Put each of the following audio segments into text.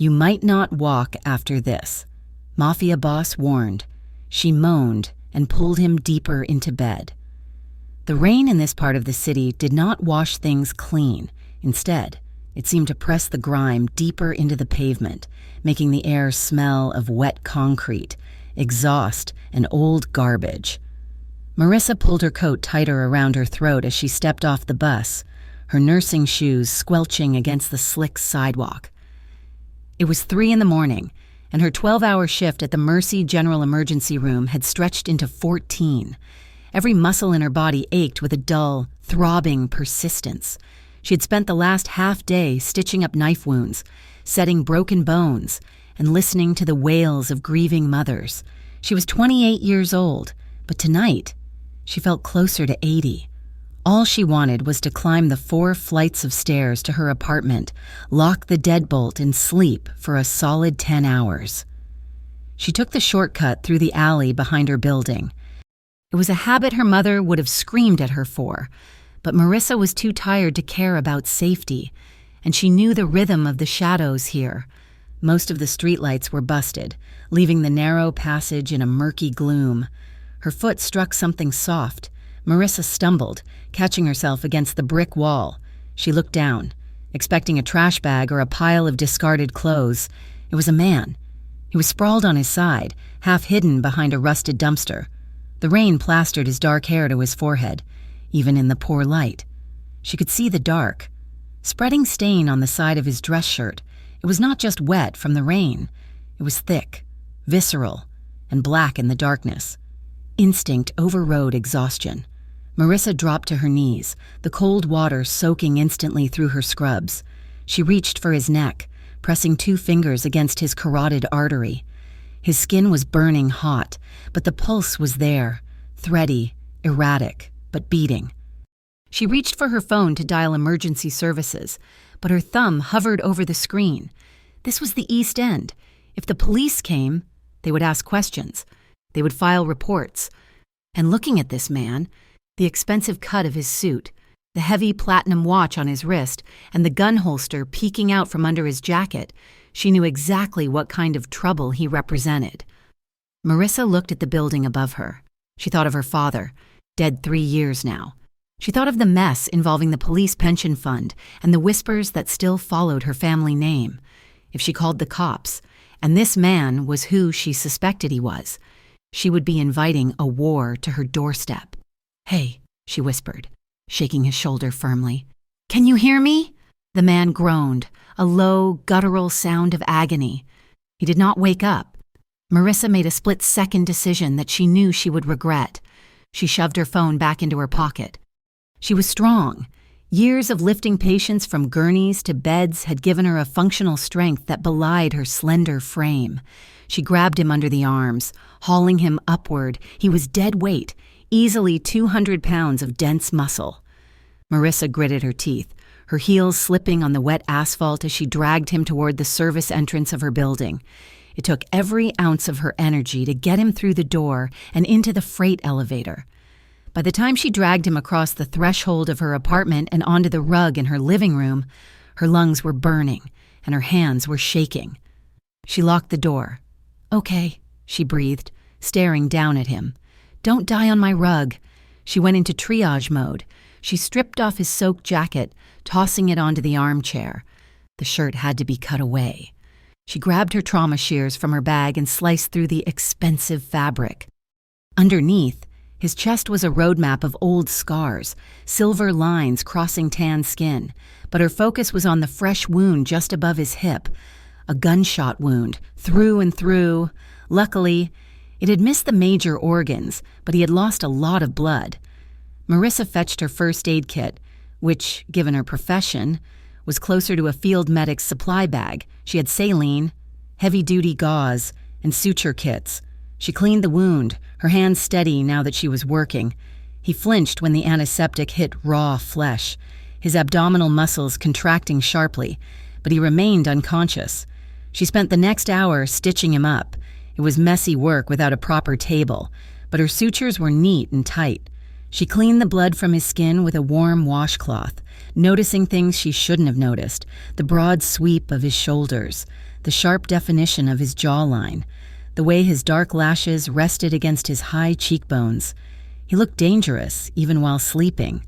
"You might not walk after this," Mafia boss warned. She moaned and pulled him deeper into bed. The rain in this part of the city did not wash things clean. Instead, it seemed to press the grime deeper into the pavement, making the air smell of wet concrete, exhaust, and old garbage. Marissa pulled her coat tighter around her throat as she stepped off the bus, her nursing shoes squelching against the slick sidewalk. It was 3 a.m, and her 12-hour shift at the Mercy General Emergency Room had stretched into 14. Every muscle in her body ached with a dull, throbbing persistence. She had spent the last half-day stitching up knife wounds, setting broken bones, and listening to the wails of grieving mothers. She was 28 years old, but tonight, she felt closer to 80. All she wanted was to climb the 4 flights of stairs to her apartment, lock the deadbolt, and sleep for a solid 10 hours. She took the shortcut through the alley behind her building. It was a habit her mother would have screamed at her for, but Marissa was too tired to care about safety, and she knew the rhythm of the shadows here. Most of the streetlights were busted, leaving the narrow passage in a murky gloom. Her foot struck something soft. Marissa stumbled, catching herself against the brick wall. She looked down, expecting a trash bag or a pile of discarded clothes. It was a man. He was sprawled on his side, half hidden behind a rusted dumpster. The rain plastered his dark hair to his forehead, even in the poor light. She could see the dark, spreading stain on the side of his dress shirt. It was not just wet from the rain. It was thick, visceral, and black in the darkness. Instinct overrode exhaustion. Marissa dropped to her knees, the cold water soaking instantly through her scrubs. She reached for his neck, pressing 2 fingers against his carotid artery. His skin was burning hot, but the pulse was there, thready, erratic, but beating. She reached for her phone to dial emergency services, but her thumb hovered over the screen. This was the East End. If the police came, they would ask questions. They would file reports. And looking at this man, the expensive cut of his suit, the heavy platinum watch on his wrist, and the gun holster peeking out from under his jacket, she knew exactly what kind of trouble he represented. Marissa looked at the building above her. She thought of her father, dead 3 years now. She thought of the mess involving the police pension fund and the whispers that still followed her family name. If she called the cops, and this man was who she suspected he was, she would be inviting a war to her doorstep. "Hey," she whispered, shaking his shoulder firmly. "Can you hear me?" The man groaned, a low, guttural sound of agony. He did not wake up. Marissa made a split-second decision that she knew she would regret. She shoved her phone back into her pocket. She was strong. Years of lifting patients from gurneys to beds had given her a functional strength that belied her slender frame. She grabbed him under the arms, hauling him upward. He was dead weight, easily 200 pounds of dense muscle. Marissa gritted her teeth, her heels slipping on the wet asphalt as she dragged him toward the service entrance of her building. It took every ounce of her energy to get him through the door and into the freight elevator. By the time she dragged him across the threshold of her apartment and onto the rug in her living room, her lungs were burning and her hands were shaking. She locked the door. "Okay," she breathed, staring down at him. "Don't die on my rug." She went into triage mode. She stripped off his soaked jacket, tossing it onto the armchair. The shirt had to be cut away. She grabbed her trauma shears from her bag and sliced through the expensive fabric. Underneath, his chest was a roadmap of old scars, silver lines crossing tan skin, but her focus was on the fresh wound just above his hip, a gunshot wound, through and through. Luckily, it had missed the major organs, but he had lost a lot of blood. Marissa fetched her first aid kit, which, given her profession, was closer to a field medic's supply bag. She had saline, heavy-duty gauze, and suture kits. She cleaned the wound, her hands steady now that she was working. He flinched when the antiseptic hit raw flesh, his abdominal muscles contracting sharply, but he remained unconscious. She spent the next hour stitching him up. It was messy work without a proper table, but her sutures were neat and tight. She cleaned the blood from his skin with a warm washcloth, noticing things she shouldn't have noticed, the broad sweep of his shoulders, the sharp definition of his jawline, the way his dark lashes rested against his high cheekbones. He looked dangerous, even while sleeping.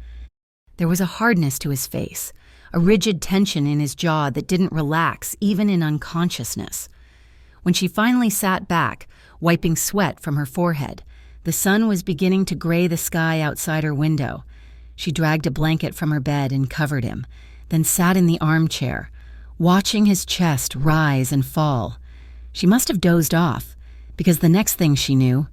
There was a hardness to his face, a rigid tension in his jaw that didn't relax even in unconsciousness. When she finally sat back, wiping sweat from her forehead, the sun was beginning to gray the sky outside her window. She dragged a blanket from her bed and covered him, then sat in the armchair, watching his chest rise and fall. She must have dozed off, because the next thing she knew,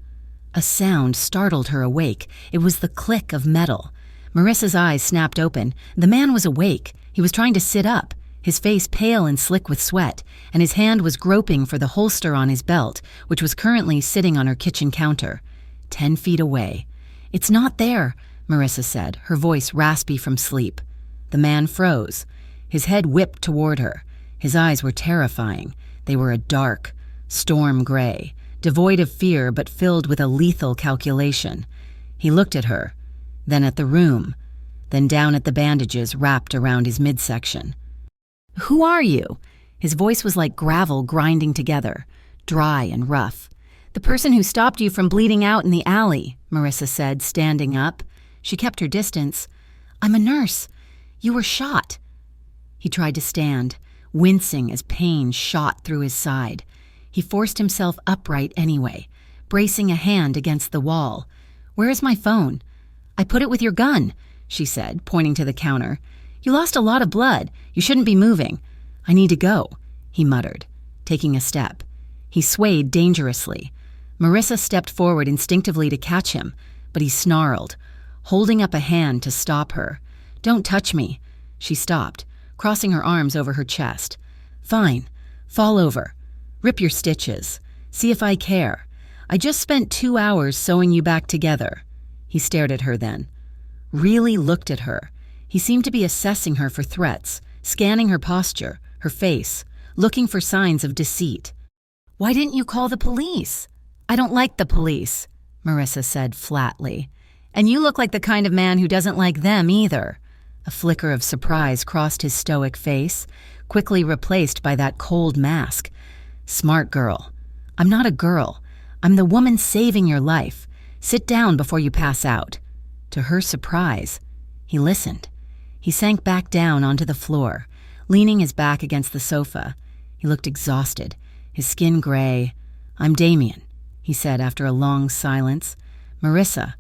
a sound startled her awake. It was the click of metal. Marissa's eyes snapped open. The man was awake. He was trying to sit up, his face pale and slick with sweat, and his hand was groping for the holster on his belt, which was currently sitting on her kitchen counter, 10 feet away. "It's not there," Marissa said, her voice raspy from sleep. The man froze. His head whipped toward her. His eyes were terrifying. They were a dark, storm gray, devoid of fear but filled with a lethal calculation. He looked at her, then at the room, then down at the bandages wrapped around his midsection. "Who are you?" His voice was like gravel grinding together, dry and rough. "The person who stopped you from bleeding out in the alley," Marissa said, standing up. She kept her distance. "I'm a nurse. You were shot." He tried to stand, wincing as pain shot through his side. He forced himself upright anyway, bracing a hand against the wall. "Where is my phone?" "I put it with your gun," she said, pointing to the counter. "You lost a lot of blood. You shouldn't be moving." "I need to go," he muttered, taking a step. He swayed dangerously. Marissa stepped forward instinctively to catch him, but he snarled, holding up a hand to stop her. "Don't touch me." She stopped, crossing her arms over her chest. "Fine. Fall over. Rip your stitches. See if I care. I just spent 2 hours sewing you back together." He stared at her then. Really looked at her. He seemed to be assessing her for threats, scanning her posture, her face, looking for signs of deceit. "Why didn't you call the police?" "I don't like the police," Marissa said flatly. "And you look like the kind of man who doesn't like them either." A flicker of surprise crossed his stoic face, quickly replaced by that cold mask. "Smart girl." "I'm not a girl. I'm the woman saving your life. Sit down before you pass out." To her surprise, he listened. He sank back down onto the floor, leaning his back against the sofa. He looked exhausted, his skin gray. "I'm Damien," he said after a long silence. "Marissa.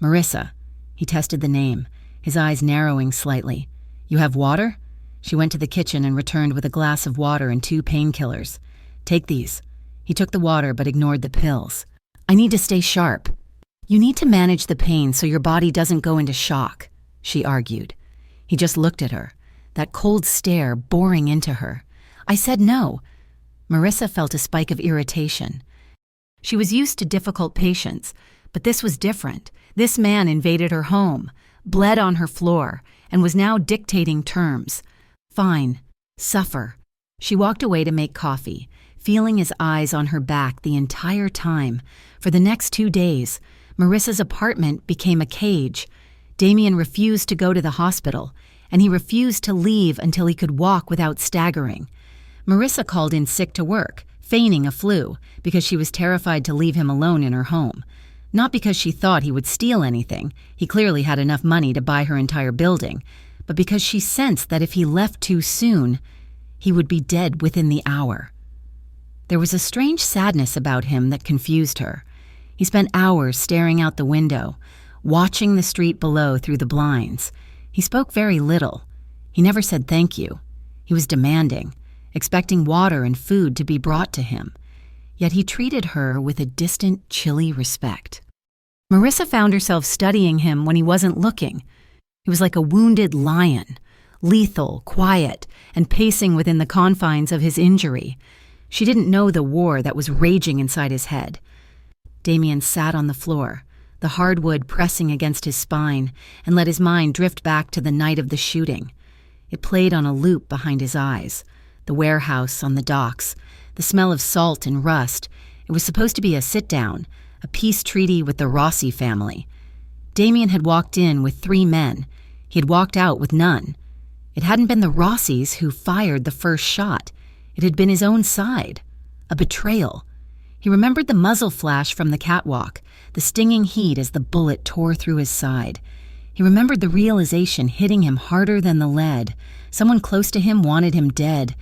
Marissa." He tested the name, his eyes narrowing slightly. "You have water?" She went to the kitchen and returned with a glass of water and 2 painkillers. "Take these." He took the water but ignored the pills. "I need to stay sharp." "You need to manage the pain so your body doesn't go into shock," she argued. He just looked at her, that cold stare boring into her. "I said no." Marissa felt a spike of irritation. She was used to difficult patients, but this was different. This man invaded her home, bled on her floor, and was now dictating terms. "Fine. Suffer." She walked away to make coffee, feeling his eyes on her back the entire time. For the next 2 days, Marissa's apartment became a cage. Damien refused to go to the hospital, and he refused to leave until he could walk without staggering. Marissa called in sick to work, feigning a flu, because she was terrified to leave him alone in her home. Not because she thought he would steal anything, he clearly had enough money to buy her entire building, but because she sensed that if he left too soon, he would be dead within the hour. There was a strange sadness about him that confused her. He spent hours staring out the window, watching the street below through the blinds. He spoke very little. He never said thank you. He was demanding, expecting water and food to be brought to him. Yet he treated her with a distant, chilly respect. Marissa found herself studying him when he wasn't looking. He was like a wounded lion, lethal, quiet, and pacing within the confines of his injury. She didn't know the war that was raging inside his head. Damien sat on the floor, the hardwood pressing against his spine, and let his mind drift back to the night of the shooting. It played on a loop behind his eyes. The warehouse on the docks, the smell of salt and rust. It was supposed to be a sit-down, a peace treaty with the Rossi family. Damien had walked in with 3 men. He had walked out with none. It hadn't been the Rossis who fired the first shot. It had been his own side. A betrayal. He remembered the muzzle flash from the catwalk, the stinging heat as the bullet tore through his side. He remembered the realization hitting him harder than the lead. Someone close to him wanted him dead.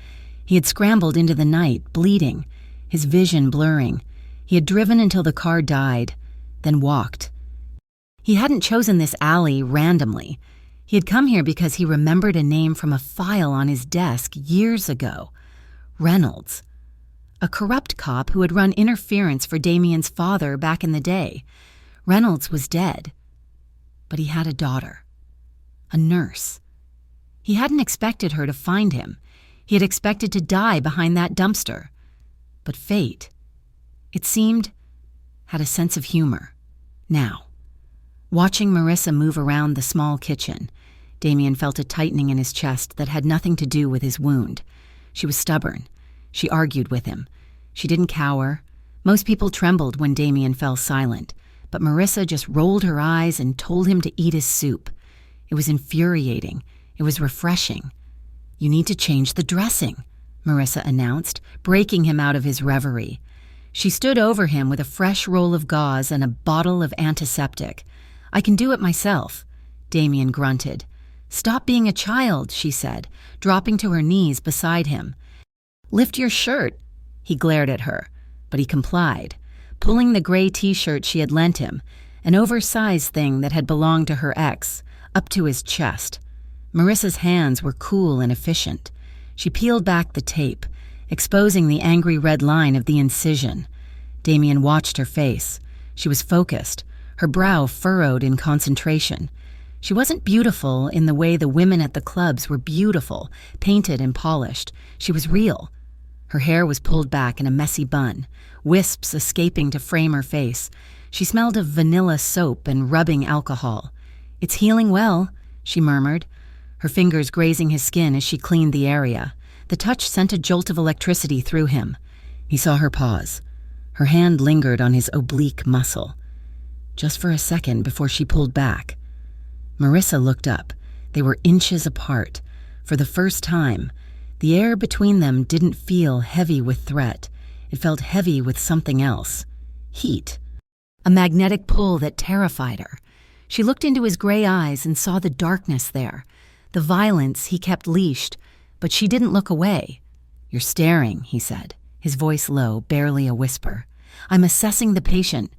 He had scrambled into the night, bleeding, his vision blurring. He had driven until the car died, then walked. He hadn't chosen this alley randomly. He had come here because he remembered a name from a file on his desk years ago. Reynolds. A corrupt cop who had run interference for Damien's father back in the day. Reynolds was dead. But he had a daughter. A nurse. He hadn't expected her to find him. He had expected to die behind that dumpster. But fate, it seemed, had a sense of humor. Now, watching Marissa move around the small kitchen, Damien felt a tightening in his chest that had nothing to do with his wound. She was stubborn. She argued with him. She didn't cower. Most people trembled when Damien fell silent, but Marissa just rolled her eyes and told him to eat his soup. It was infuriating. It was refreshing. "You need to change the dressing," Marissa announced, breaking him out of his reverie. She stood over him with a fresh roll of gauze and a bottle of antiseptic. "I can do it myself," Damien grunted. "Stop being a child," she said, dropping to her knees beside him. "Lift your shirt." He glared at her, but he complied, pulling the gray t-shirt she had lent him, an oversized thing that had belonged to her ex, up to his chest. Marissa's hands were cool and efficient. She peeled back the tape, exposing the angry red line of the incision. Damien watched her face. She was focused, her brow furrowed in concentration. She wasn't beautiful in the way the women at the clubs were beautiful, painted and polished. She was real. Her hair was pulled back in a messy bun, wisps escaping to frame her face. She smelled of vanilla soap and rubbing alcohol. "It's healing well," she murmured, her fingers grazing his skin as she cleaned the area. The touch sent a jolt of electricity through him. He saw her pause. Her hand lingered on his oblique muscle. Just for a second before she pulled back. Marissa looked up. They were inches apart. For the first time, the air between them didn't feel heavy with threat. It felt heavy with something else. Heat. A magnetic pull that terrified her. She looked into his gray eyes and saw the darkness there, the violence he kept leashed, but she didn't look away. "You're staring," he said, his voice low, barely a whisper. "I'm assessing the patient."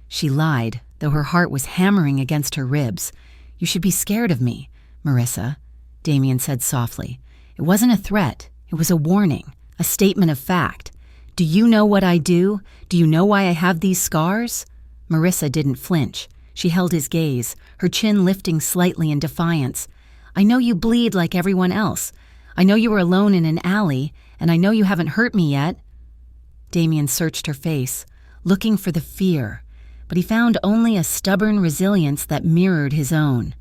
She lied, though her heart was hammering against her ribs. "You should be scared of me, Marissa," Damien said softly. It wasn't a threat. It was a warning, a statement of fact. "Do you know what I do? Do you know why I have these scars?" Marissa didn't flinch. She held his gaze, her chin lifting slightly in defiance. "I know you bleed like everyone else. I know you were alone in an alley, and I know you haven't hurt me yet." Damien searched her face, looking for the fear, but he found only a stubborn resilience that mirrored his own.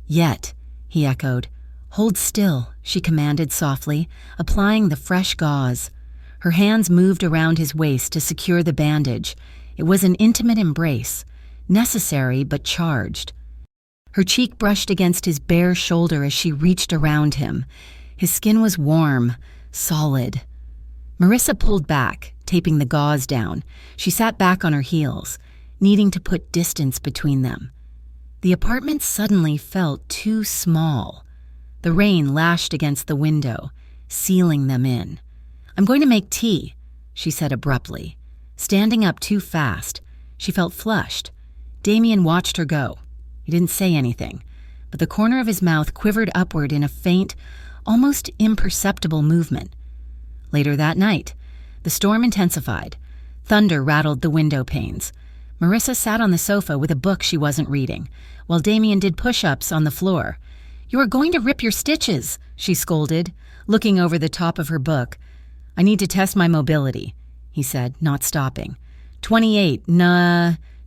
"Yet," he echoed. "Hold still," she commanded softly, applying the fresh gauze. Her hands moved around his waist to secure the bandage. It was an intimate embrace, necessary but charged. Her cheek brushed against his bare shoulder as she reached around him. His skin was warm, solid. Marissa pulled back, taping the gauze down. She sat back on her heels, needing to put distance between them. The apartment suddenly felt too small. The rain lashed against the window, sealing them in. "I'm going to make tea," she said abruptly. Standing up too fast, she felt flushed. Damien watched her go. He didn't say anything, but the corner of his mouth quivered upward in a faint, almost imperceptible movement. Later that night, the storm intensified. Thunder rattled the window panes. Marissa sat on the sofa with a book she wasn't reading, while Damien did push-ups on the floor. "You are going to rip your stitches," she scolded, looking over the top of her book. "I need to test my mobility," he said, not stopping. 28,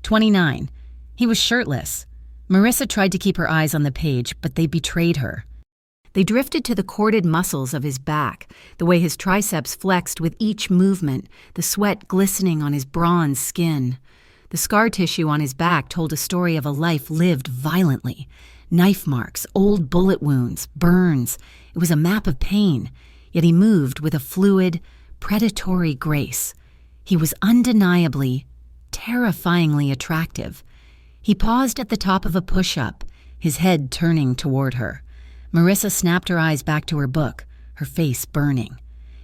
29. He was shirtless. Marissa tried to keep her eyes on the page, but they betrayed her. They drifted to the corded muscles of his back, the way his triceps flexed with each movement, the sweat glistening on his bronze skin. The scar tissue on his back told a story of a life lived violently. Knife marks, old bullet wounds, burns. It was a map of pain. yet he moved with a fluid, predatory grace. He was undeniably, terrifyingly attractive. He paused at the top of a push-up, his head turning toward her. Marissa snapped her eyes back to her book, her face burning.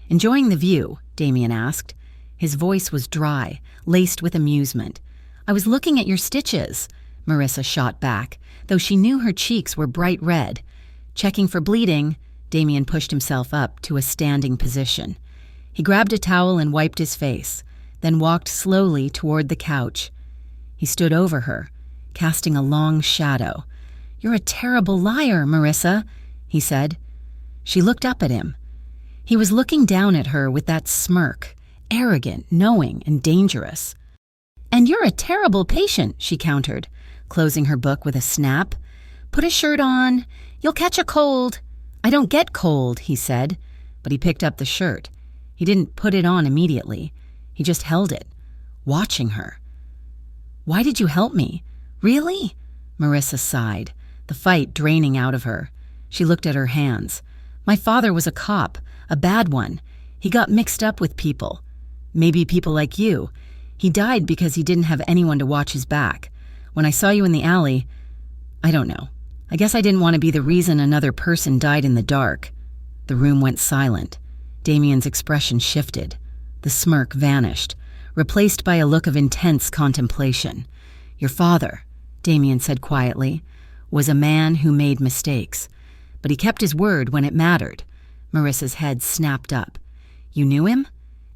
"Enjoying the view?" Damien asked. His voice was dry, laced with amusement. "I was looking at your stitches," Marissa shot back, though she knew her cheeks were bright red. Checking for bleeding, Damien pushed himself up to a standing position. He grabbed a towel and wiped his face, then walked slowly toward the couch. He stood over her, casting a long shadow. "You're a terrible liar, Marissa," he said. She looked up at him. He was looking down at her with that smirk, arrogant, knowing, and dangerous. "And you're a terrible patient," she countered, closing her book with a snap. "Put a shirt on. You'll catch a cold." "I don't get cold," he said, but he picked up the shirt. He didn't put it on immediately. He just held it, watching her. "Why did you help me? Really?" Marissa sighed, the fight draining out of her. She looked at her hands. "My father was a cop, a bad one. He got mixed up with people. Maybe people like you. He died because he didn't have anyone to watch his back. When I saw you in the alley, I don't know. I guess I didn't want to be the reason another person died in the dark." The room went silent. Damien's expression shifted. The smirk vanished, replaced by a look of intense contemplation. "Your father," Damien said quietly, "was a man who made mistakes. But he kept his word when it mattered." Marissa's head snapped up. "You knew him?"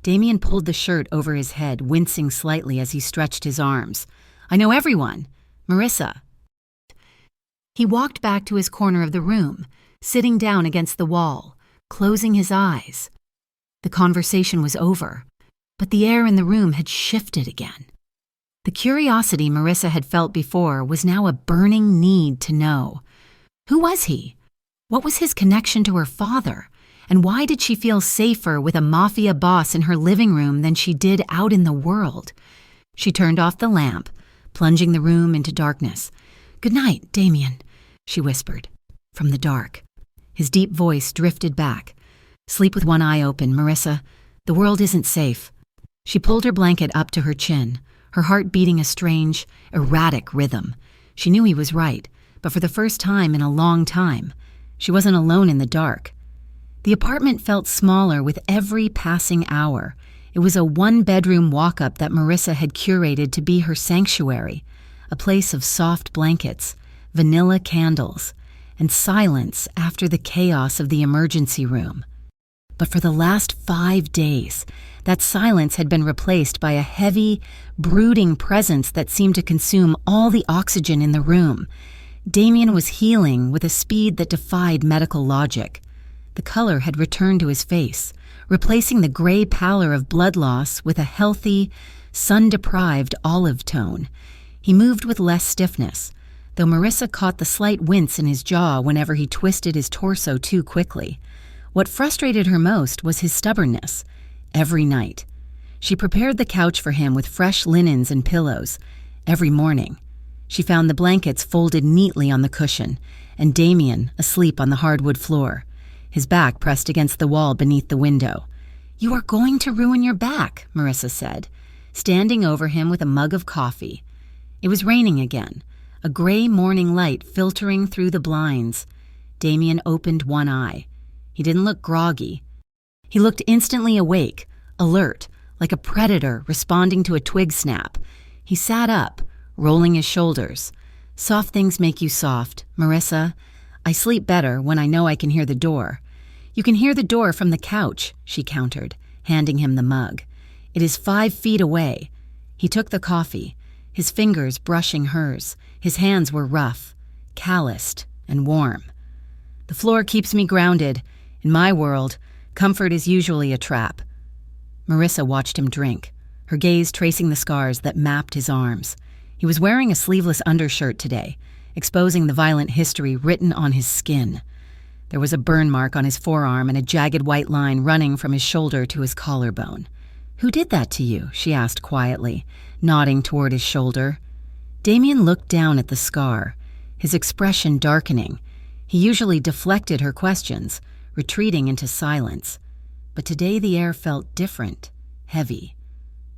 Damien pulled the shirt over his head, wincing slightly as he stretched his arms. "I know everyone. Marissa." He walked back to his corner of the room, sitting down against the wall, closing his eyes. The conversation was over, but the air in the room had shifted again. The curiosity Marissa had felt before was now a burning need to know. Who was he? What was his connection to her father? And why did she feel safer with a mafia boss in her living room than she did out in the world? She turned off the lamp, plunging the room into darkness. "Good night, Damien," she whispered, from the dark. His deep voice drifted back. "Sleep with one eye open, Marissa. The world isn't safe." She pulled her blanket up to her chin, her heart beating a strange, erratic rhythm. She knew he was right, but for the first time in a long time, she wasn't alone in the dark. The apartment felt smaller with every passing hour. It was a one-bedroom walk-up that Marissa had curated to be her sanctuary, a place of soft blankets, vanilla candles, and silence after the chaos of the emergency room. But for the last 5 days, that silence had been replaced by a heavy, brooding presence that seemed to consume all the oxygen in the room. Damien was healing with a speed that defied medical logic. The color had returned to his face, replacing the gray pallor of blood loss with a healthy, sun-deprived olive tone. He moved with less stiffness, though Marissa caught the slight wince in his jaw whenever he twisted his torso too quickly. What frustrated her most was his stubbornness. Every night, she prepared the couch for him with fresh linens and pillows. Every morning, she found the blankets folded neatly on the cushion, and Damien asleep on the hardwood floor, his back pressed against the wall beneath the window. "You are going to ruin your back," Marissa said, standing over him with a mug of coffee. It was raining again, a gray morning light filtering through the blinds. Damien opened one eye. He didn't look groggy. He looked instantly awake, alert, like a predator responding to a twig snap. He sat up, rolling his shoulders. "Soft things make you soft, Marissa. I sleep better when I know I can hear the door." "You can hear the door from the couch," she countered, handing him the mug. "It is 5 feet away." He took the coffee, his fingers brushing hers. His hands were rough, calloused, and warm. "The floor keeps me grounded. In my world, comfort is usually a trap." Marissa watched him drink, her gaze tracing the scars that mapped his arms. He was wearing a sleeveless undershirt today, exposing the violent history written on his skin. There was a burn mark on his forearm and a jagged white line running from his shoulder to his collarbone. "Who did that to you?" she asked quietly, nodding toward his shoulder. Damien looked down at the scar, his expression darkening. He usually deflected her questions, retreating into silence. but today the air felt different, heavy,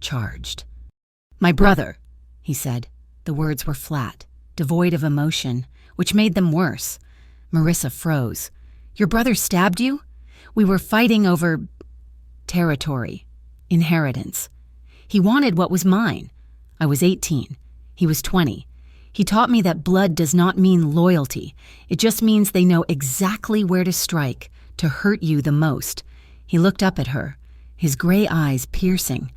charged. "My brother," he said. The words were flat, devoid of emotion, which made them worse. Marissa froze. "Your brother stabbed you? We were fighting over territory, inheritance. He wanted what was mine. I was 18. He was 20. He taught me that blood does not mean loyalty. It just means they know exactly where to strike, to hurt you the most." He looked up at her, his gray eyes piercing.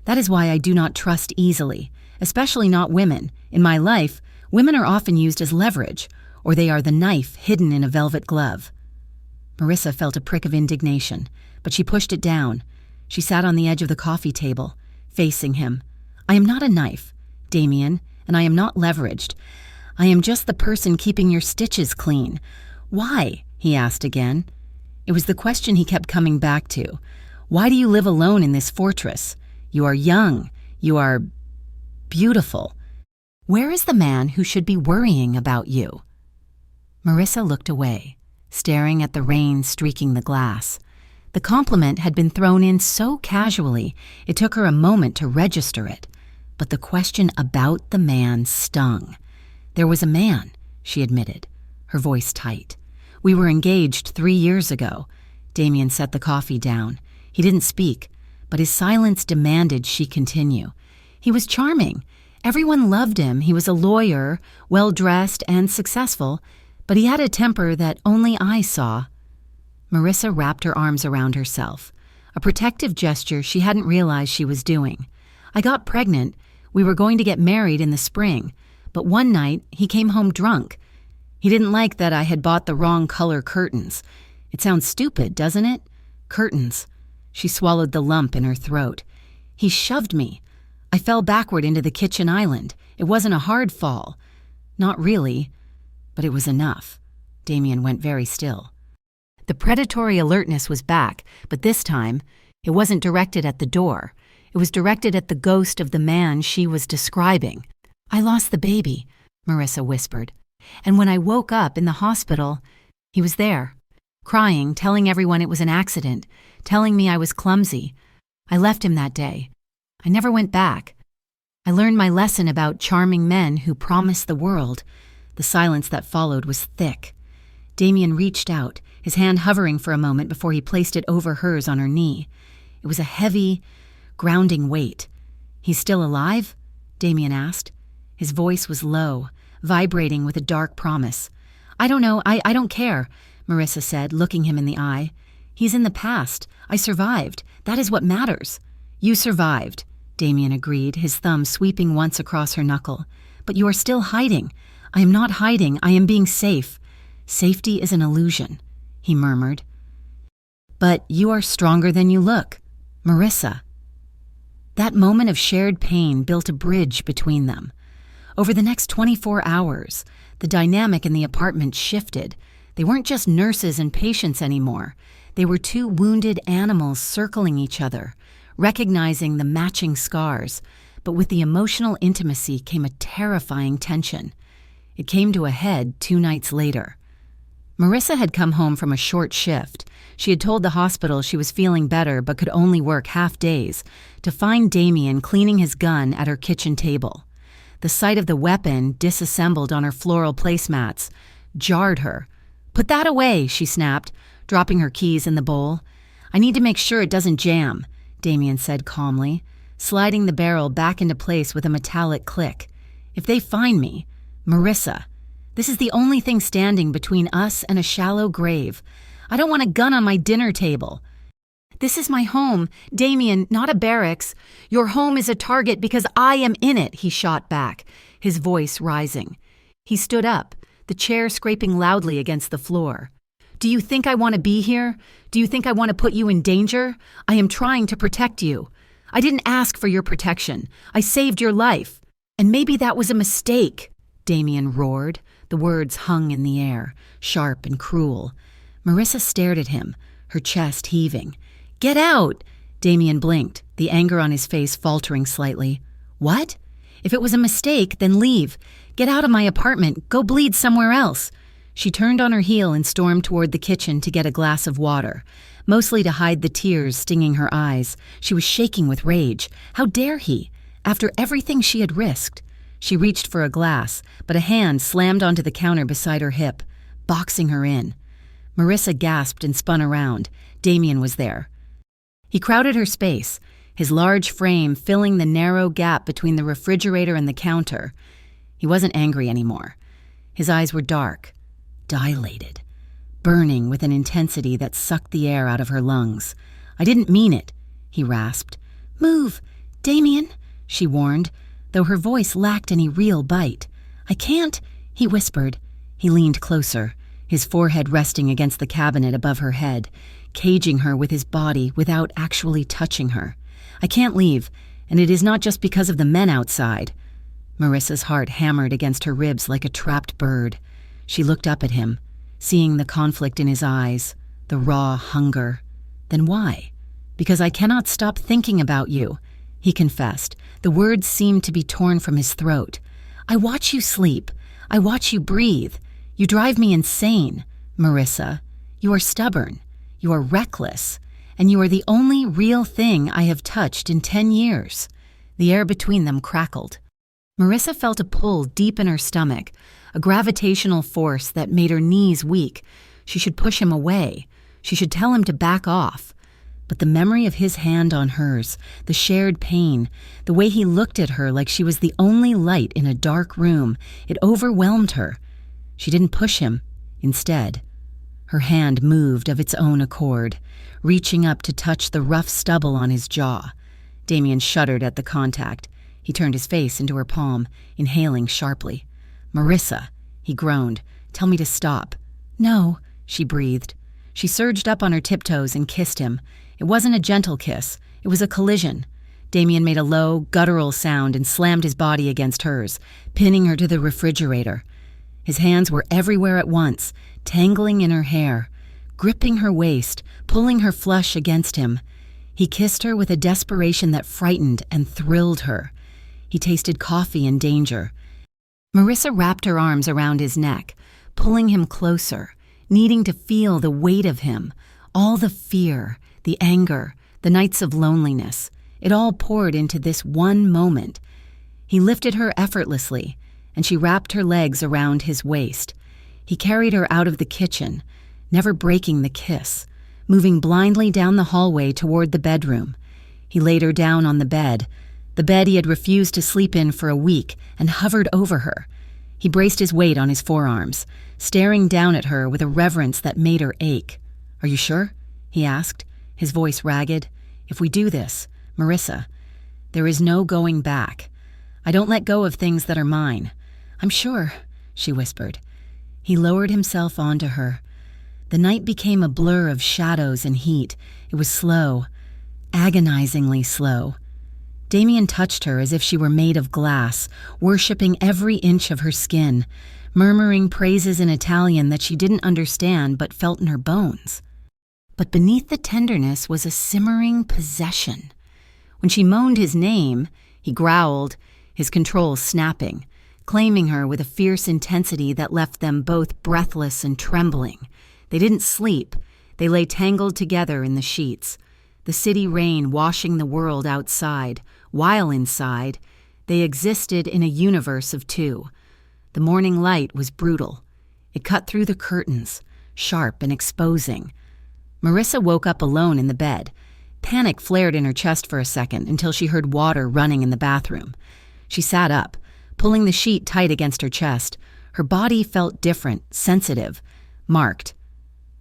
"That is why I do not trust easily, especially not women. In my life, women are often used as leverage, or they are the knife hidden in a velvet glove." Marissa felt a prick of indignation, but she pushed it down. She sat on the edge of the coffee table, facing him. "I am not a knife, Damien, and I am not leveraged. I am just the person keeping your stitches clean." "Why?" he asked again. It was the question he kept coming back to. "Why do you live alone in this fortress? You are young. You are beautiful. Where is the man who should be worrying about you?" Marissa looked away, staring at the rain streaking the glass. The compliment had been thrown in so casually, it took her a moment to register it. But the question about the man stung. "There was a man," she admitted, her voice tight. "We were engaged 3 years ago." Damien set the coffee down. He didn't speak, but his silence demanded she continue. "He was charming. Everyone loved him. He was a lawyer, well-dressed and successful, but he had a temper that only I saw." Marissa wrapped her arms around herself, a protective gesture she hadn't realized she was doing. "I got pregnant. We were going to get married in the spring, but one night he came home drunk. He didn't like that I had bought the wrong color curtains. It sounds stupid, doesn't it? Curtains." She swallowed the lump in her throat. "He shoved me. I fell backward into the kitchen island. It wasn't a hard fall. Not really, but it was enough." Damien went very still. The predatory alertness was back, but this time, it wasn't directed at the door. It was directed at the ghost of the man she was describing. "I lost the baby," Marissa whispered. "And when I woke up in the hospital, he was there, crying, telling everyone it was an accident, telling me I was clumsy. I left him that day. I never went back. I learned my lesson about charming men who promise the world." The silence that followed was thick. Damien reached out, his hand hovering for a moment before he placed it over hers on her knee. It was a heavy, grounding weight. "He's still alive?" Damien asked. His voice was low, vibrating with a dark promise. "I don't know. I don't care," Marissa said, looking him in the eye. "He's in the past. I survived. That is what matters." "You survived," Damien agreed, his thumb sweeping once across her knuckle. "But you are still hiding." "I am not hiding. I am being safe." "Safety is an illusion," he murmured. "But you are stronger than you look, Marissa." That moment of shared pain built a bridge between them. Over the next 24 hours, the dynamic in the apartment shifted. They weren't just nurses and patients anymore. They were two wounded animals circling each other, recognizing the matching scars. But with the emotional intimacy came a terrifying tension. It came to a head 2 nights later. Marissa had come home from a short shift. She had told the hospital she was feeling better but could only work half days, to find Damien cleaning his gun at her kitchen table. The sight of the weapon disassembled on her floral placemats jarred her. "Put that away," she snapped, dropping her keys in the bowl. "I need to make sure it doesn't jam," Damien said calmly, sliding the barrel back into place with a metallic click. "If they find me, Marissa, this is the only thing standing between us and a shallow grave. I don't want a gun on my dinner table." "This is my home, Damien, not a barracks. Your home is a target because I am in it," he shot back, his voice rising. He stood up, the chair scraping loudly against the floor. "Do you think I want to be here? Do you think I want to put you in danger? I am trying to protect you. I didn't ask for your protection. I saved your life. And maybe that was a mistake," Damien roared. The words hung in the air, sharp and cruel. Marissa stared at him, her chest heaving. "Get out!" Damien blinked, the anger on his face faltering slightly. "What? If it was a mistake, then leave. Get out of my apartment. Go bleed somewhere else." She turned on her heel and stormed toward the kitchen to get a glass of water. mostly to hide the tears stinging her eyes. She was shaking with rage. How dare he? After everything she had risked. She reached for a glass, but a hand slammed onto the counter beside her hip, boxing her in. Marissa gasped and spun around. Damien was there. He crowded her space, his large frame filling the narrow gap between the refrigerator and the counter. He wasn't angry anymore. His eyes were dark, dilated, burning with an intensity that sucked the air out of her lungs. "I didn't mean it," he rasped. "Move, Damien," she warned, though her voice lacked any real bite. "I can't," he whispered. He leaned closer, his forehead resting against the cabinet above her head, caging her with his body without actually touching her. "I can't leave, and it is not just because of the men outside." Marissa's heart hammered against her ribs like a trapped bird. She looked up at him, seeing the conflict in his eyes, the raw hunger. "Then why?" "Because I cannot stop thinking about you," he confessed. The words seemed to be torn from his throat. "I watch you sleep. I watch you breathe. You drive me insane, Marissa. You are stubborn. You are reckless. And you are the only real thing I have touched in 10 years. The air between them crackled. Marissa felt a pull deep in her stomach, a gravitational force that made her knees weak. She should push him away. She should tell him to back off. But the memory of his hand on hers, the shared pain, the way he looked at her like she was the only light in a dark room, it overwhelmed her. She didn't push him. Instead, her hand moved of its own accord, reaching up to touch the rough stubble on his jaw. Damien shuddered at the contact. He turned his face into her palm, inhaling sharply. "Marissa," he groaned, "tell me to stop." "No," she breathed. She surged up on her tiptoes and kissed him. It wasn't a gentle kiss. It was a collision. Damien made a low, guttural sound and slammed his body against hers, pinning her to the refrigerator. His hands were everywhere at once, tangling in her hair, gripping her waist, pulling her flush against him. He kissed her with a desperation that frightened and thrilled her. He tasted coffee and danger. Marissa wrapped her arms around his neck, pulling him closer, needing to feel the weight of him, all the fear, the anger, the nights of loneliness. It all poured into this one moment. He lifted her effortlessly, and she wrapped her legs around his waist. He carried her out of the kitchen, never breaking the kiss, moving blindly down the hallway toward the bedroom. He laid her down on the bed he had refused to sleep in for a week, and hovered over her. He braced his weight on his forearms, staring down at her with a reverence that made her ache. "Are you sure?" he asked, his voice ragged. "If we do this, Marissa, there is no going back. I don't let go of things that are mine." "I'm sure," she whispered. He lowered himself onto her. The night became a blur of shadows and heat. It was slow, agonizingly slow. Damien touched her as if she were made of glass, worshipping every inch of her skin, murmuring praises in Italian that she didn't understand but felt in her bones. But beneath the tenderness was a simmering possession. When she moaned his name, he growled, his control snapping, claiming her with a fierce intensity that left them both breathless and trembling. They didn't sleep. They lay tangled together in the sheets, the city rain washing the world outside, while inside, they existed in a universe of two. The morning light was brutal. It cut through the curtains, sharp and exposing. Marissa woke up alone in the bed. Panic flared in her chest for a second until she heard water running in the bathroom. She sat up, pulling the sheet tight against her chest. Her body felt different, sensitive, marked.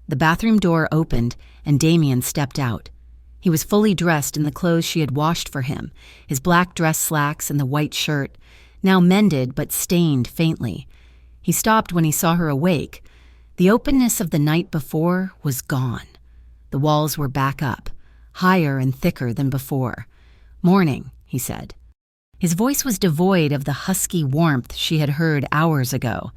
The bathroom door opened, and Damien stepped out. He was fully dressed in the clothes she had washed for him, his black dress slacks and the white shirt, now mended but stained faintly. He stopped when he saw her awake. The openness of the night before was gone. The walls were back up, higher and thicker than before. "Morning," he said. His voice was devoid of the husky warmth she had heard hours ago.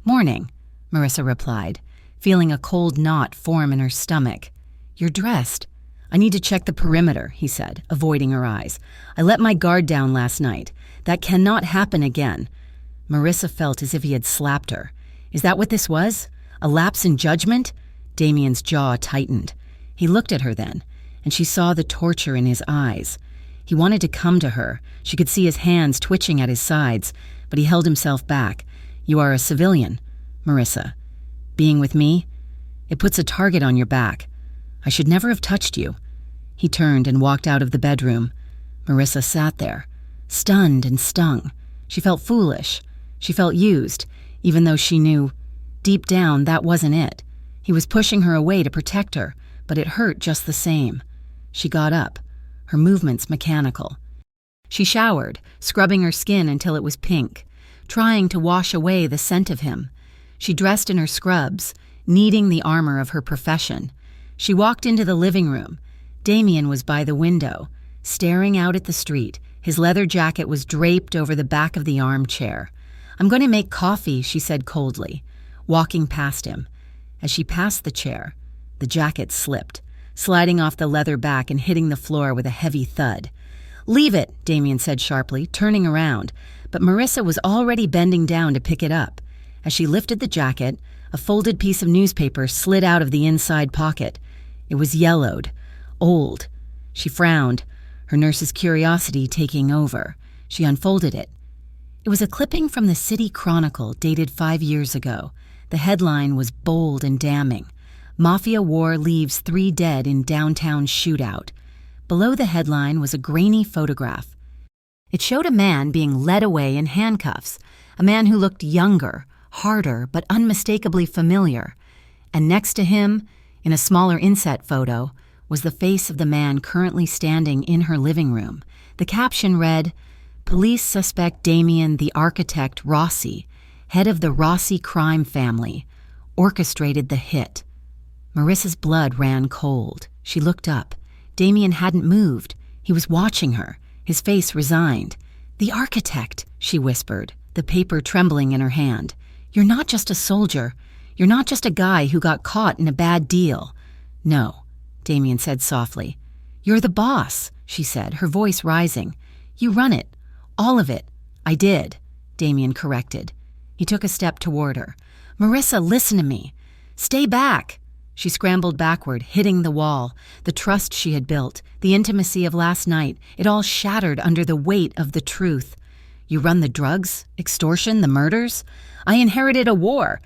"Morning," Marissa replied, feeling a cold knot form in her stomach. "You're dressed." "I need to check the perimeter," he said, avoiding her eyes. "I let my guard down last night. That cannot happen again." Marissa felt as if he had slapped her. Is that what this was? A lapse in judgment? Damien's jaw tightened. He looked at her then, and she saw the torture in his eyes. He wanted to come to her. She could see his hands twitching at his sides, but he held himself back. "You are a civilian, Marissa. Being with me, it puts a target on your back. I should never have touched you." He turned and walked out of the bedroom. Marissa sat there, stunned and stung. She felt foolish. She felt used, even though she knew, deep down, that wasn't it. He was pushing her away to protect her, but it hurt just the same. She got up, her movements mechanical. She showered, scrubbing her skin until it was pink, trying to wash away the scent of him. She dressed in her scrubs, needing the armor of her profession. She walked into the living room. Damien was by the window, staring out at the street. His leather jacket was draped over the back of the armchair. "I'm going to make coffee," she said coldly, walking past him. As she passed the chair, the jacket slipped, sliding off the leather back and hitting the floor with a heavy thud. "Leave it," Damien said sharply, turning around, but Marissa was already bending down to pick it up. As she lifted the jacket, a folded piece of newspaper slid out of the inside pocket. It was yellowed, old. She frowned, her nurse's curiosity taking over. She unfolded it. It was a clipping from the City Chronicle dated 5 years ago. The headline was bold and damning. "Mafia War Leaves 3 Dead in Downtown Shootout." Below the headline was a grainy photograph. It showed a man being led away in handcuffs, a man who looked younger, harder, but unmistakably familiar. And next to him, in a smaller inset photo, was the face of the man currently standing in her living room. The caption read, "Police suspect Damien the architect Rossi, head of the Rossi crime family, orchestrated the hit." Marissa's blood ran cold. She looked up. Damien hadn't moved. He was watching her, his face resigned. "The architect," she whispered, the paper trembling in her hand. "You're not just a soldier. You're not just a guy who got caught in a bad deal." "No," Damien said softly. "You're the boss," she said, her voice rising. "You run it. All of it." "I did," Damien corrected. He took a step toward her. "Marissa, listen to me. Stay back." She scrambled backward, hitting the wall. The trust she had built, the intimacy of last night, it all shattered under the weight of the truth. "You run the drugs, extortion, the murders? I inherited a war."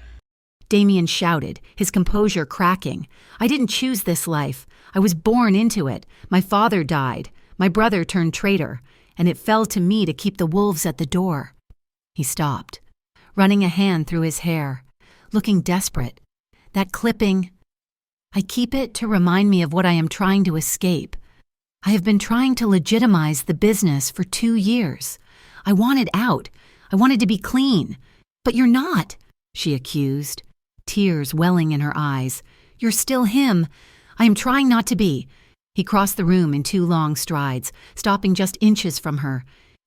Damien shouted, his composure cracking. "I didn't choose this life. I was born into it. My father died. My brother turned traitor. And it fell to me to keep the wolves at the door." He stopped, running a hand through his hair, looking desperate. "That clipping, I keep it to remind me of what I am trying to escape. I have been trying to legitimize the business for 2 years. I wanted out. I wanted to be clean. But you're not," she accused, tears welling in her eyes. "You're still him. I am trying not to be." He crossed the room in 2 long strides, stopping just inches from her.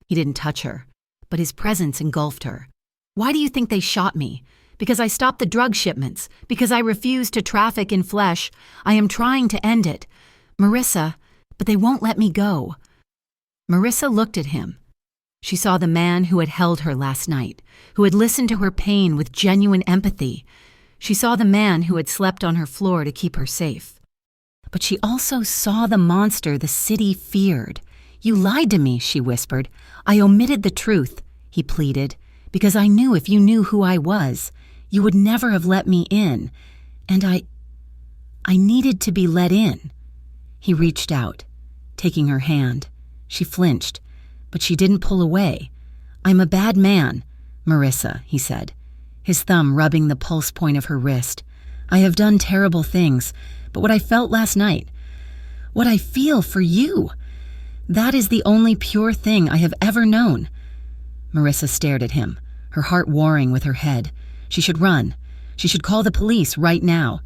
He didn't touch her, but his presence engulfed her. "Why do you think they shot me? Because I stopped the drug shipments, because I refused to traffic in flesh. I am trying to end it. Marissa, but they won't let me go." Marissa looked at him. She saw the man who had held her last night, who had listened to her pain with genuine empathy. She saw the man who had slept on her floor to keep her safe. But she also saw the monster the city feared. "You lied to me," she whispered. "I omitted the truth," he pleaded, "because I knew if you knew who I was, you would never have let me in. And I needed to be let in." He reached out, taking her hand. She flinched, but she didn't pull away. "I'm a bad man, Marissa," he said, his thumb rubbing the pulse point of her wrist. "I have done terrible things, but what I felt last night, what I feel for you, that is the only pure thing I have ever known." Marissa stared at him, her heart warring with her head. She should run. She should call the police right now.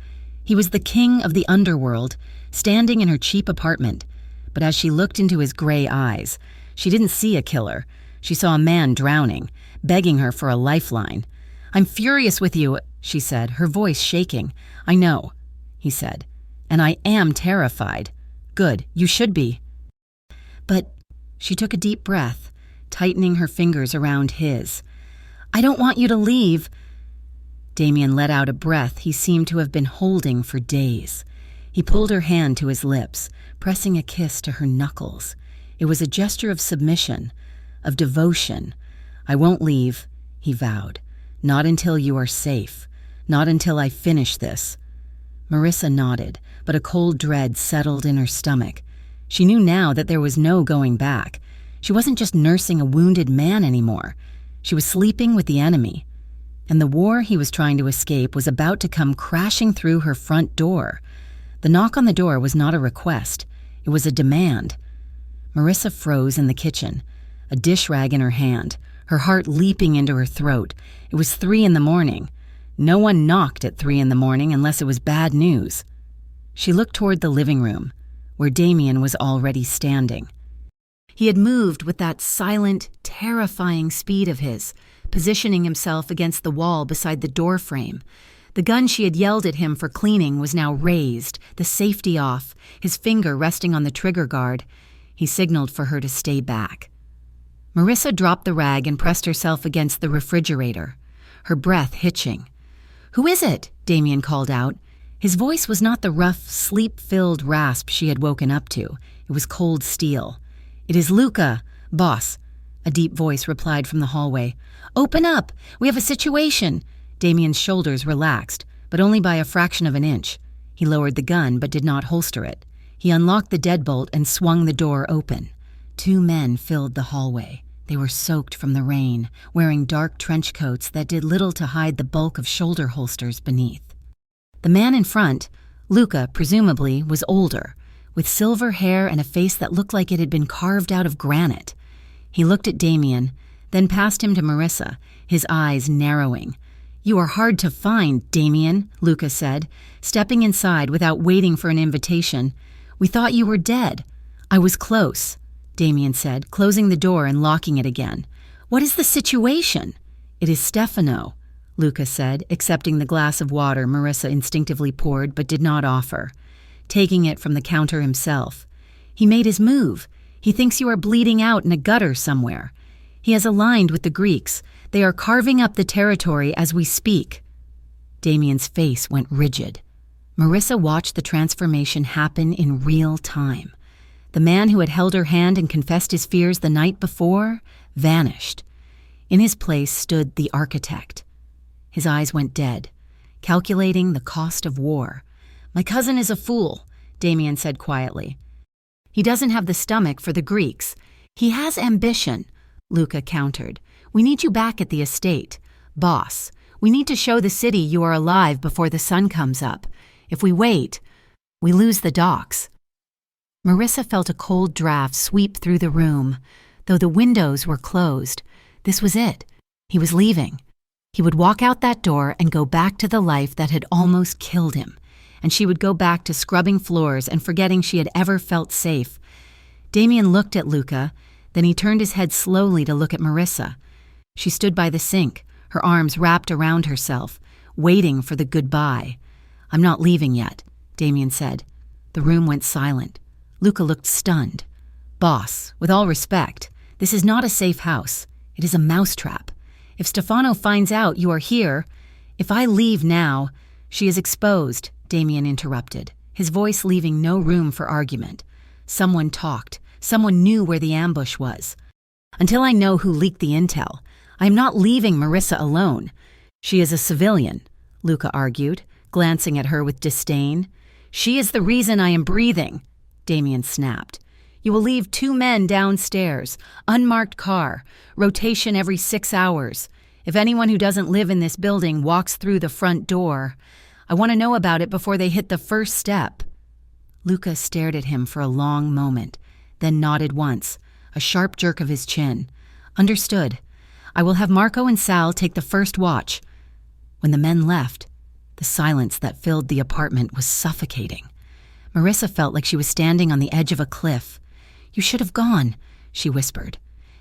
He was the king of the underworld, standing in her cheap apartment. But as she looked into his gray eyes, she didn't see a killer. She saw a man drowning, begging her for a lifeline. "I'm furious with you," she said, her voice shaking. "I know," he said, "and I am terrified." "Good, you should be." "But," she took a deep breath, tightening her fingers around his. "I don't want you to leave." Damien let out a breath he seemed to have been holding for days. He pulled her hand to his lips, pressing a kiss to her knuckles. It was a gesture of submission, of devotion. "I won't leave," he vowed. "Not until you are safe. Not until I finish this." Marissa nodded, but a cold dread settled in her stomach. She knew now that there was no going back. She wasn't just nursing a wounded man anymore. She was sleeping with the enemy. And the war he was trying to escape was about to come crashing through her front door. The knock on the door was not a request. It was a demand. Marissa froze in the kitchen, a dish rag in her hand, her heart leaping into her throat. It was 3 a.m. No one knocked at 3 a.m. unless it was bad news. She looked toward the living room, where Damien was already standing. He had moved with that silent, terrifying speed of his, positioning himself against the wall beside the door frame. The gun she had yelled at him for cleaning was now raised, the safety off, his finger resting on the trigger guard. He signaled for her to stay back. Marissa dropped the rag and pressed herself against the refrigerator, her breath hitching. "Who is it?" Damien called out. His voice was not the rough, sleep-filled rasp she had woken up to. It was cold steel. "It is Luca, boss," a deep voice replied from the hallway. "Open up! We have a situation!" Damien's shoulders relaxed, but only by a fraction of an inch. He lowered the gun but did not holster it. He unlocked the deadbolt and swung the door open. 2 men filled the hallway. They were soaked from the rain, wearing dark trench coats that did little to hide the bulk of shoulder holsters beneath. The man in front, Luca, presumably, was older, with silver hair and a face that looked like it had been carved out of granite. He looked at Damien, then passed him to Marissa, his eyes narrowing. "You are hard to find, Damien," Luca said, stepping inside without waiting for an invitation. "We thought you were dead." "I was close," Damien said, closing the door and locking it again. "What is the situation?" "It is Stefano," Luca said, accepting the glass of water Marissa instinctively poured but did not offer, taking it from the counter himself. "He made his move. He thinks you are bleeding out in a gutter somewhere. He has aligned with the Greeks. They are carving up the territory as we speak." Damien's face went rigid. Marissa watched the transformation happen in real time. The man who had held her hand and confessed his fears the night before vanished. In his place stood the architect. His eyes went dead, calculating the cost of war. "My cousin is a fool," Damien said quietly. "He doesn't have the stomach for the Greeks. He has ambition," Luca countered. "We need you back at the estate. Boss, we need to show the city you are alive before the sun comes up. If we wait, we lose the docks." Marissa felt a cold draft sweep through the room. Though the windows were closed, this was it. He was leaving. He would walk out that door and go back to the life that had almost killed him, and she would go back to scrubbing floors and forgetting she had ever felt safe. Damien looked at Luca, then he turned his head slowly to look at Marissa. She stood by the sink, her arms wrapped around herself, waiting for the goodbye. "I'm not leaving yet," Damien said. The room went silent. Luca looked stunned. "Boss, with all respect, this is not a safe house. It is a mousetrap. If Stefano finds out you are here, if I leave now—" "She is exposed," Damien interrupted, his voice leaving no room for argument. Someone talked. Someone knew where the ambush was. "Until I know who leaked the intel, I am not leaving Marissa alone. She is a civilian," Luca argued, glancing at her with disdain. "She is the reason I am breathing," Damien snapped. "You will leave 2 men downstairs, unmarked car, rotation every 6 hours. If anyone who doesn't live in this building walks through the front door, I want to know about it before they hit the first step." Luca stared at him for a long moment, then nodded once, a sharp jerk of his chin. "Understood. I will have Marco and Sal take the first watch." When the men left, the silence that filled the apartment was suffocating. Marissa felt like she was standing on the edge of a cliff. "You should have gone," she whispered.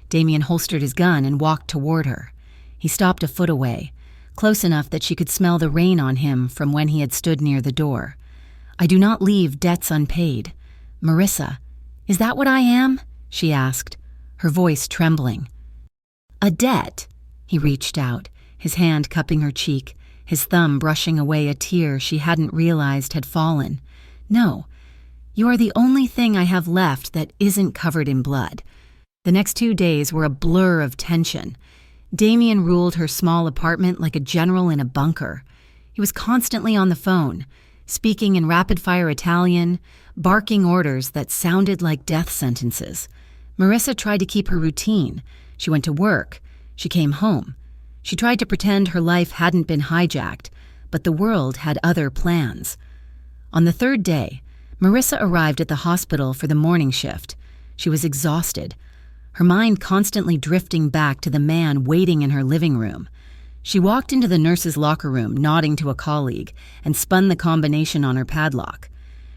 Damien holstered his gun and walked toward her. He stopped a foot away, close enough that she could smell the rain on him from when he had stood near the door. "I do not leave debts unpaid. Marissa, is that what I am?" she asked, her voice trembling. "A debt." He reached out, his hand cupping her cheek, his thumb brushing away a tear she hadn't realized had fallen. No, you are the only thing I have left that isn't covered in blood. The next 2 days were a blur of tension. Damien ruled her small apartment like a general in a bunker. He was constantly on the phone, speaking in rapid-fire Italian, barking orders that sounded like death sentences. Marissa tried to keep her routine. She went to work. She came home. She tried to pretend her life hadn't been hijacked, but the world had other plans. On the 3rd day, Marissa arrived at the hospital for the morning shift. She was exhausted, her mind constantly drifting back to the man waiting in her living room. She walked into the nurse's locker room, nodding to a colleague, and spun the combination on her padlock.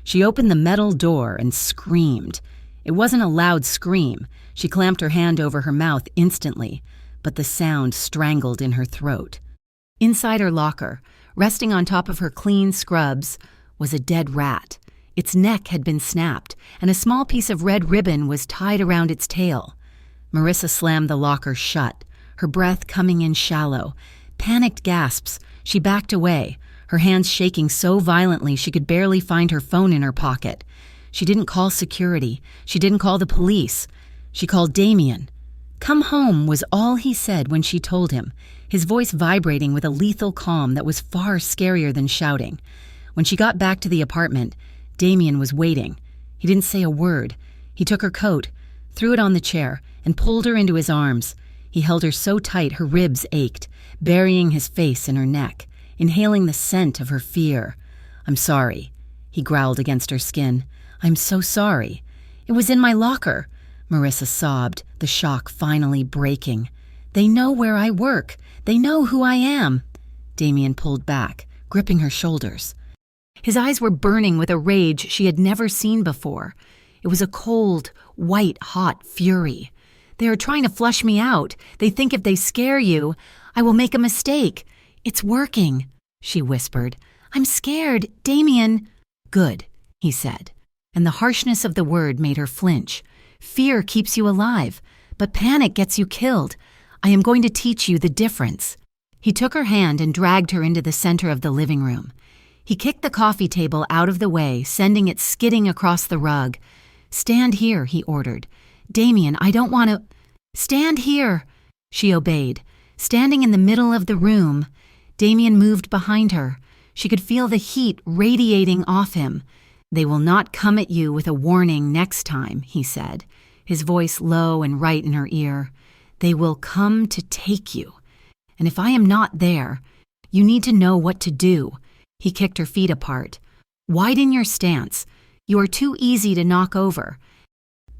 She opened the metal door and screamed. It wasn't a loud scream. She clamped her hand over her mouth instantly, but the sound strangled in her throat. Inside her locker, resting on top of her clean scrubs, was a dead rat. Its neck had been snapped, and a small piece of red ribbon was tied around its tail. Marissa slammed the locker shut, her breath coming in shallow. Panicked gasps, she backed away, her hands shaking so violently she could barely find her phone in her pocket. She didn't call security. She didn't call the police. She called Damien. "Come home," was all he said when she told him, his voice vibrating with a lethal calm that was far scarier than shouting. When she got back to the apartment, Damien was waiting. He didn't say a word. He took her coat, threw it on the chair, and pulled her into his arms. He held her so tight her ribs ached, burying his face in her neck, inhaling the scent of her fear. "I'm sorry," he growled against her skin. "I'm so sorry. It was in my locker," Marissa sobbed, the shock finally breaking. "They know where I work. They know who I am." Damien pulled back, gripping her shoulders. His eyes were burning with a rage she had never seen before. It was a cold, white-hot fury. "They are trying to flush me out. They think if they scare you, I will make a mistake. It's working," she whispered. "I'm scared, Damien." "Good," he said, and the harshness of the word made her flinch. "Fear keeps you alive, but panic gets you killed. I am going to teach you the difference." He took her hand and dragged her into the center of the living room. He kicked the coffee table out of the way, sending it skidding across the rug. "Stand here," he ordered. "Damien, I don't want to—" "Stand here," she obeyed. Standing in the middle of the room, Damien moved behind her. She could feel the heat radiating off him. "They will not come at you with a warning next time," he said, his voice low and right in her ear. "They will come to take you. And if I am not there, you need to know what to do." He kicked her feet apart. "Widen your stance. You are too easy to knock over."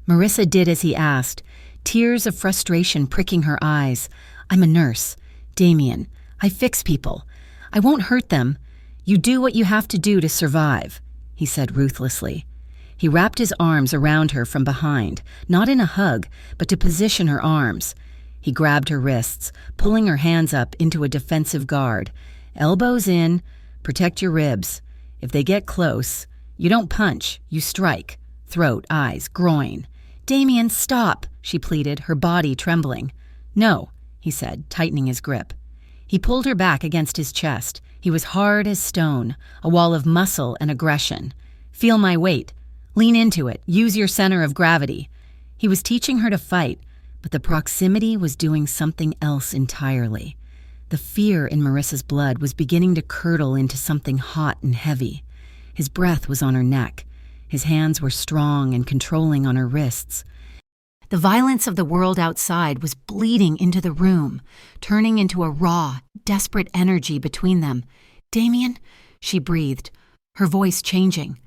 Marissa did as he asked, tears of frustration pricking her eyes. "I'm a nurse. Damien, I fix people. I won't hurt them. You do what you have to do to survive," he said ruthlessly. He wrapped his arms around her from behind, not in a hug, but to position her arms. He grabbed her wrists, pulling her hands up into a defensive guard. "Elbows in. Protect your ribs. If they get close, you don't punch, you strike. Throat, eyes, groin." "Damien, stop," she pleaded, her body trembling. "No," he said, tightening his grip. He pulled her back against his chest. He was hard as stone, a wall of muscle and aggression. "Feel my weight. Lean into it. Use your center of gravity." He was teaching her to fight, but the proximity was doing something else entirely. The fear in Marissa's blood was beginning to curdle into something hot and heavy. His breath was on her neck. His hands were strong and controlling on her wrists. The violence of the world outside was bleeding into the room, turning into a raw, desperate energy between them. "Damien," she breathed, her voice changing.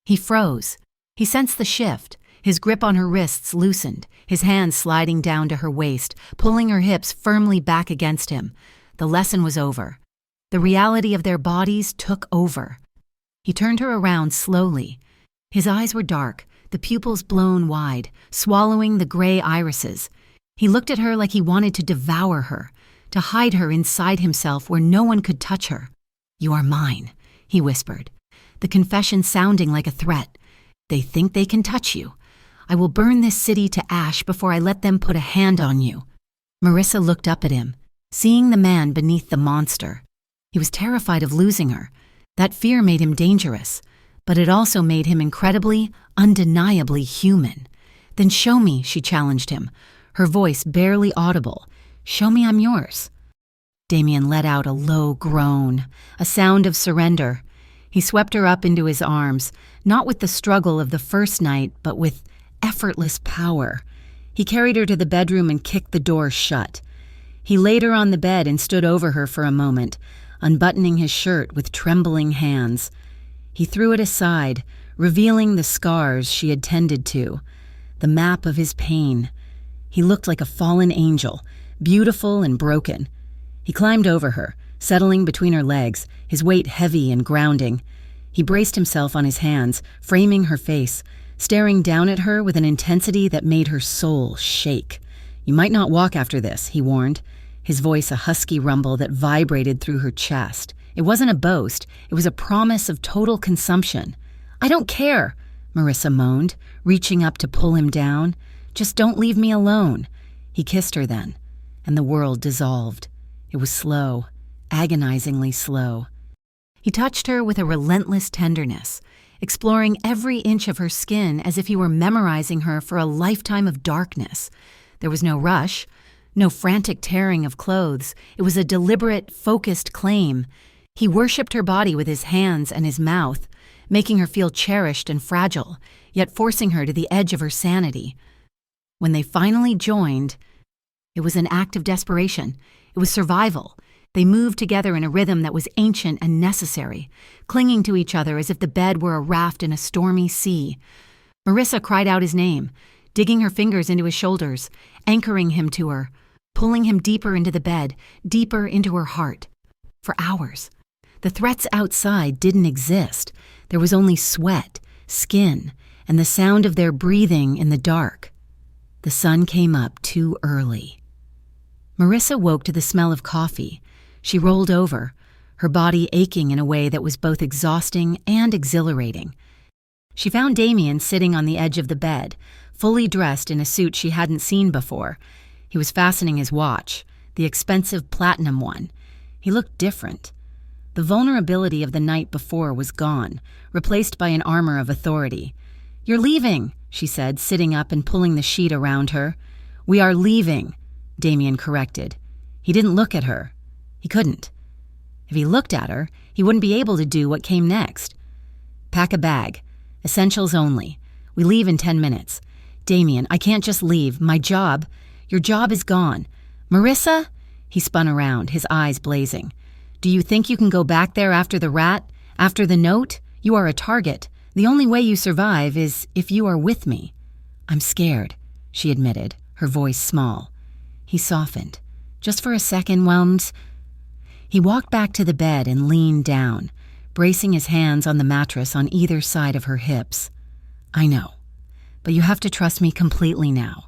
He froze. He sensed the shift. His grip on her wrists loosened, his hands sliding down to her waist, pulling her hips firmly back against him. The lesson was over. The reality of their bodies took over. He turned her around slowly. His eyes were dark, the pupils blown wide, swallowing the gray irises. He looked at her like he wanted to devour her, to hide her inside himself where no one could touch her. "You are mine," he whispered, the confession sounding like a threat. "They think they can touch you. I will burn this city to ash before I let them put a hand on you." Marissa looked up at him, seeing the man beneath the monster. He was terrified of losing her. That fear made him dangerous, but it also made him incredibly, undeniably human. "Then show me," she challenged him, her voice barely audible. "Show me I'm yours." Damien let out a low groan, a sound of surrender. He swept her up into his arms, not with the struggle of the first night, but with effortless power. He carried her to the bedroom and kicked the door shut. He laid her on the bed and stood over her for a moment, unbuttoning his shirt with trembling hands. He threw it aside, revealing the scars she had tended to, the map of his pain. He looked like a fallen angel, beautiful and broken. He climbed over her, settling between her legs, his weight heavy and grounding. He braced himself on his hands, framing her face, staring down at her with an intensity that made her soul shake. "You might not walk after this," he warned, his voice a husky rumble that vibrated through her chest. It wasn't a boast, it was a promise of total consumption. "I don't care," Marissa moaned, reaching up to pull him down. "Just don't leave me alone." He kissed her then, and the world dissolved. It was slow, agonizingly slow. He touched her with a relentless tenderness, exploring every inch of her skin as if he were memorizing her for a lifetime of darkness. There was no rush, no frantic tearing of clothes. It was a deliberate, focused claim. He worshipped her body with his hands and his mouth, making her feel cherished and fragile, yet forcing her to the edge of her sanity. When they finally joined, it was an act of desperation. It was survival. They moved together in a rhythm that was ancient and necessary, clinging to each other as if the bed were a raft in a stormy sea. Marissa cried out his name, digging her fingers into his shoulders, anchoring him to her, pulling him deeper into the bed, deeper into her heart. For hours. The threats outside didn't exist. There was only sweat, skin, and the sound of their breathing in the dark. The sun came up too early. Marissa woke to the smell of coffee. She rolled over, her body aching in a way that was both exhausting and exhilarating. She found Damien sitting on the edge of the bed, fully dressed in a suit she hadn't seen before. He was fastening his watch, the expensive platinum one. He looked different. The vulnerability of the night before was gone, replaced by an armor of authority. "You're leaving," she said, sitting up and pulling the sheet around her. "We are leaving," Damien corrected. He didn't look at her. He couldn't. If he looked at her, he wouldn't be able to do what came next. "Pack a bag. Essentials only. We leave in 10 minutes. Damien, I can't just leave. My job. Your job is gone. Marissa?" He spun around, his eyes blazing. "Do you think you can go back there after the rat? After the note? You are a target. The only way you survive is if you are with me." "I'm scared," she admitted, her voice small. He softened. "Just for a second, Whelms." He walked back to the bed and leaned down, bracing his hands on the mattress on either side of her hips. "I know, but you have to trust me completely now.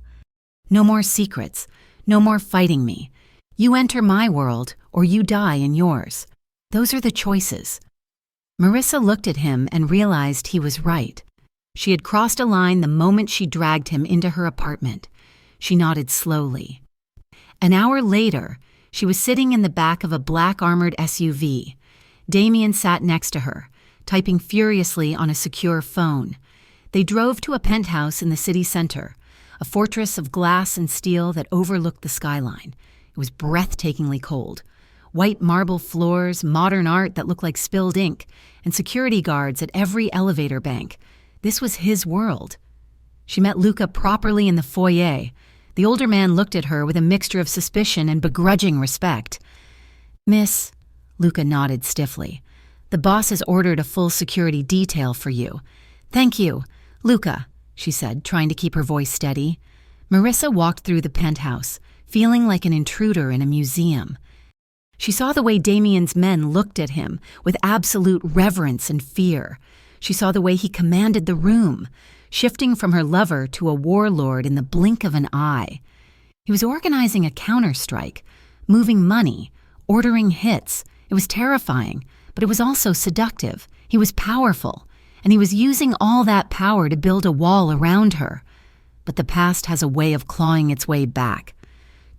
No more secrets, no more fighting me. You enter my world or you die in yours. Those are the choices." Marissa looked at him and realized he was right. She had crossed a line the moment she dragged him into her apartment. She nodded slowly. An hour later, she was sitting in the back of a black-armored SUV. Damien sat next to her, typing furiously on a secure phone. They drove to a penthouse in the city center, a fortress of glass and steel that overlooked the skyline. It was breathtakingly cold. White marble floors, modern art that looked like spilled ink, and security guards at every elevator bank. This was his world. She met Luca properly in the foyer. The older man looked at her with a mixture of suspicion and begrudging respect. "Miss," Luca nodded stiffly, "the boss has ordered a full security detail for you." "Thank you, Luca," she said, trying to keep her voice steady. Marissa walked through the penthouse, feeling like an intruder in a museum. She saw the way Damien's men looked at him with absolute reverence and fear. She saw the way he commanded the room, shifting from her lover to a warlord in the blink of an eye. He was organizing a counterstrike, moving money, ordering hits. It was terrifying, but it was also seductive. He was powerful, and he was using all that power to build a wall around her. But the past has a way of clawing its way back.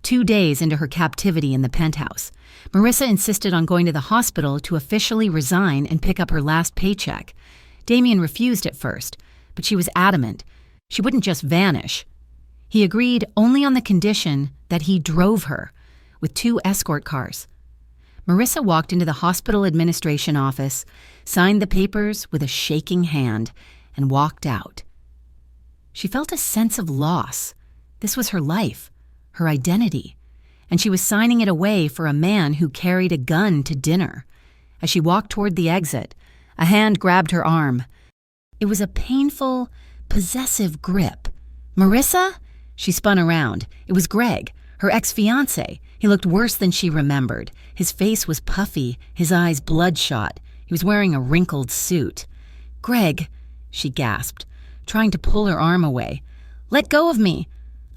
2 days into her captivity in the penthouse, Marissa insisted on going to the hospital to officially resign and pick up her last paycheck. Damien refused at first, but she was adamant. She wouldn't just vanish. He agreed only on the condition that he drove her, with 2 escort cars. Marissa walked into the hospital administration office, signed the papers with a shaking hand, and walked out. She felt a sense of loss. This was her life, her identity, and she was signing it away for a man who carried a gun to dinner. As she walked toward the exit, a hand grabbed her arm. It was a painful, possessive grip. "Marissa?" She spun around. It was Greg, her ex-fiancé. He looked worse than she remembered. His face was puffy, his eyes bloodshot. He was wearing a wrinkled suit. "Greg," she gasped, trying to pull her arm away. "Let go of me."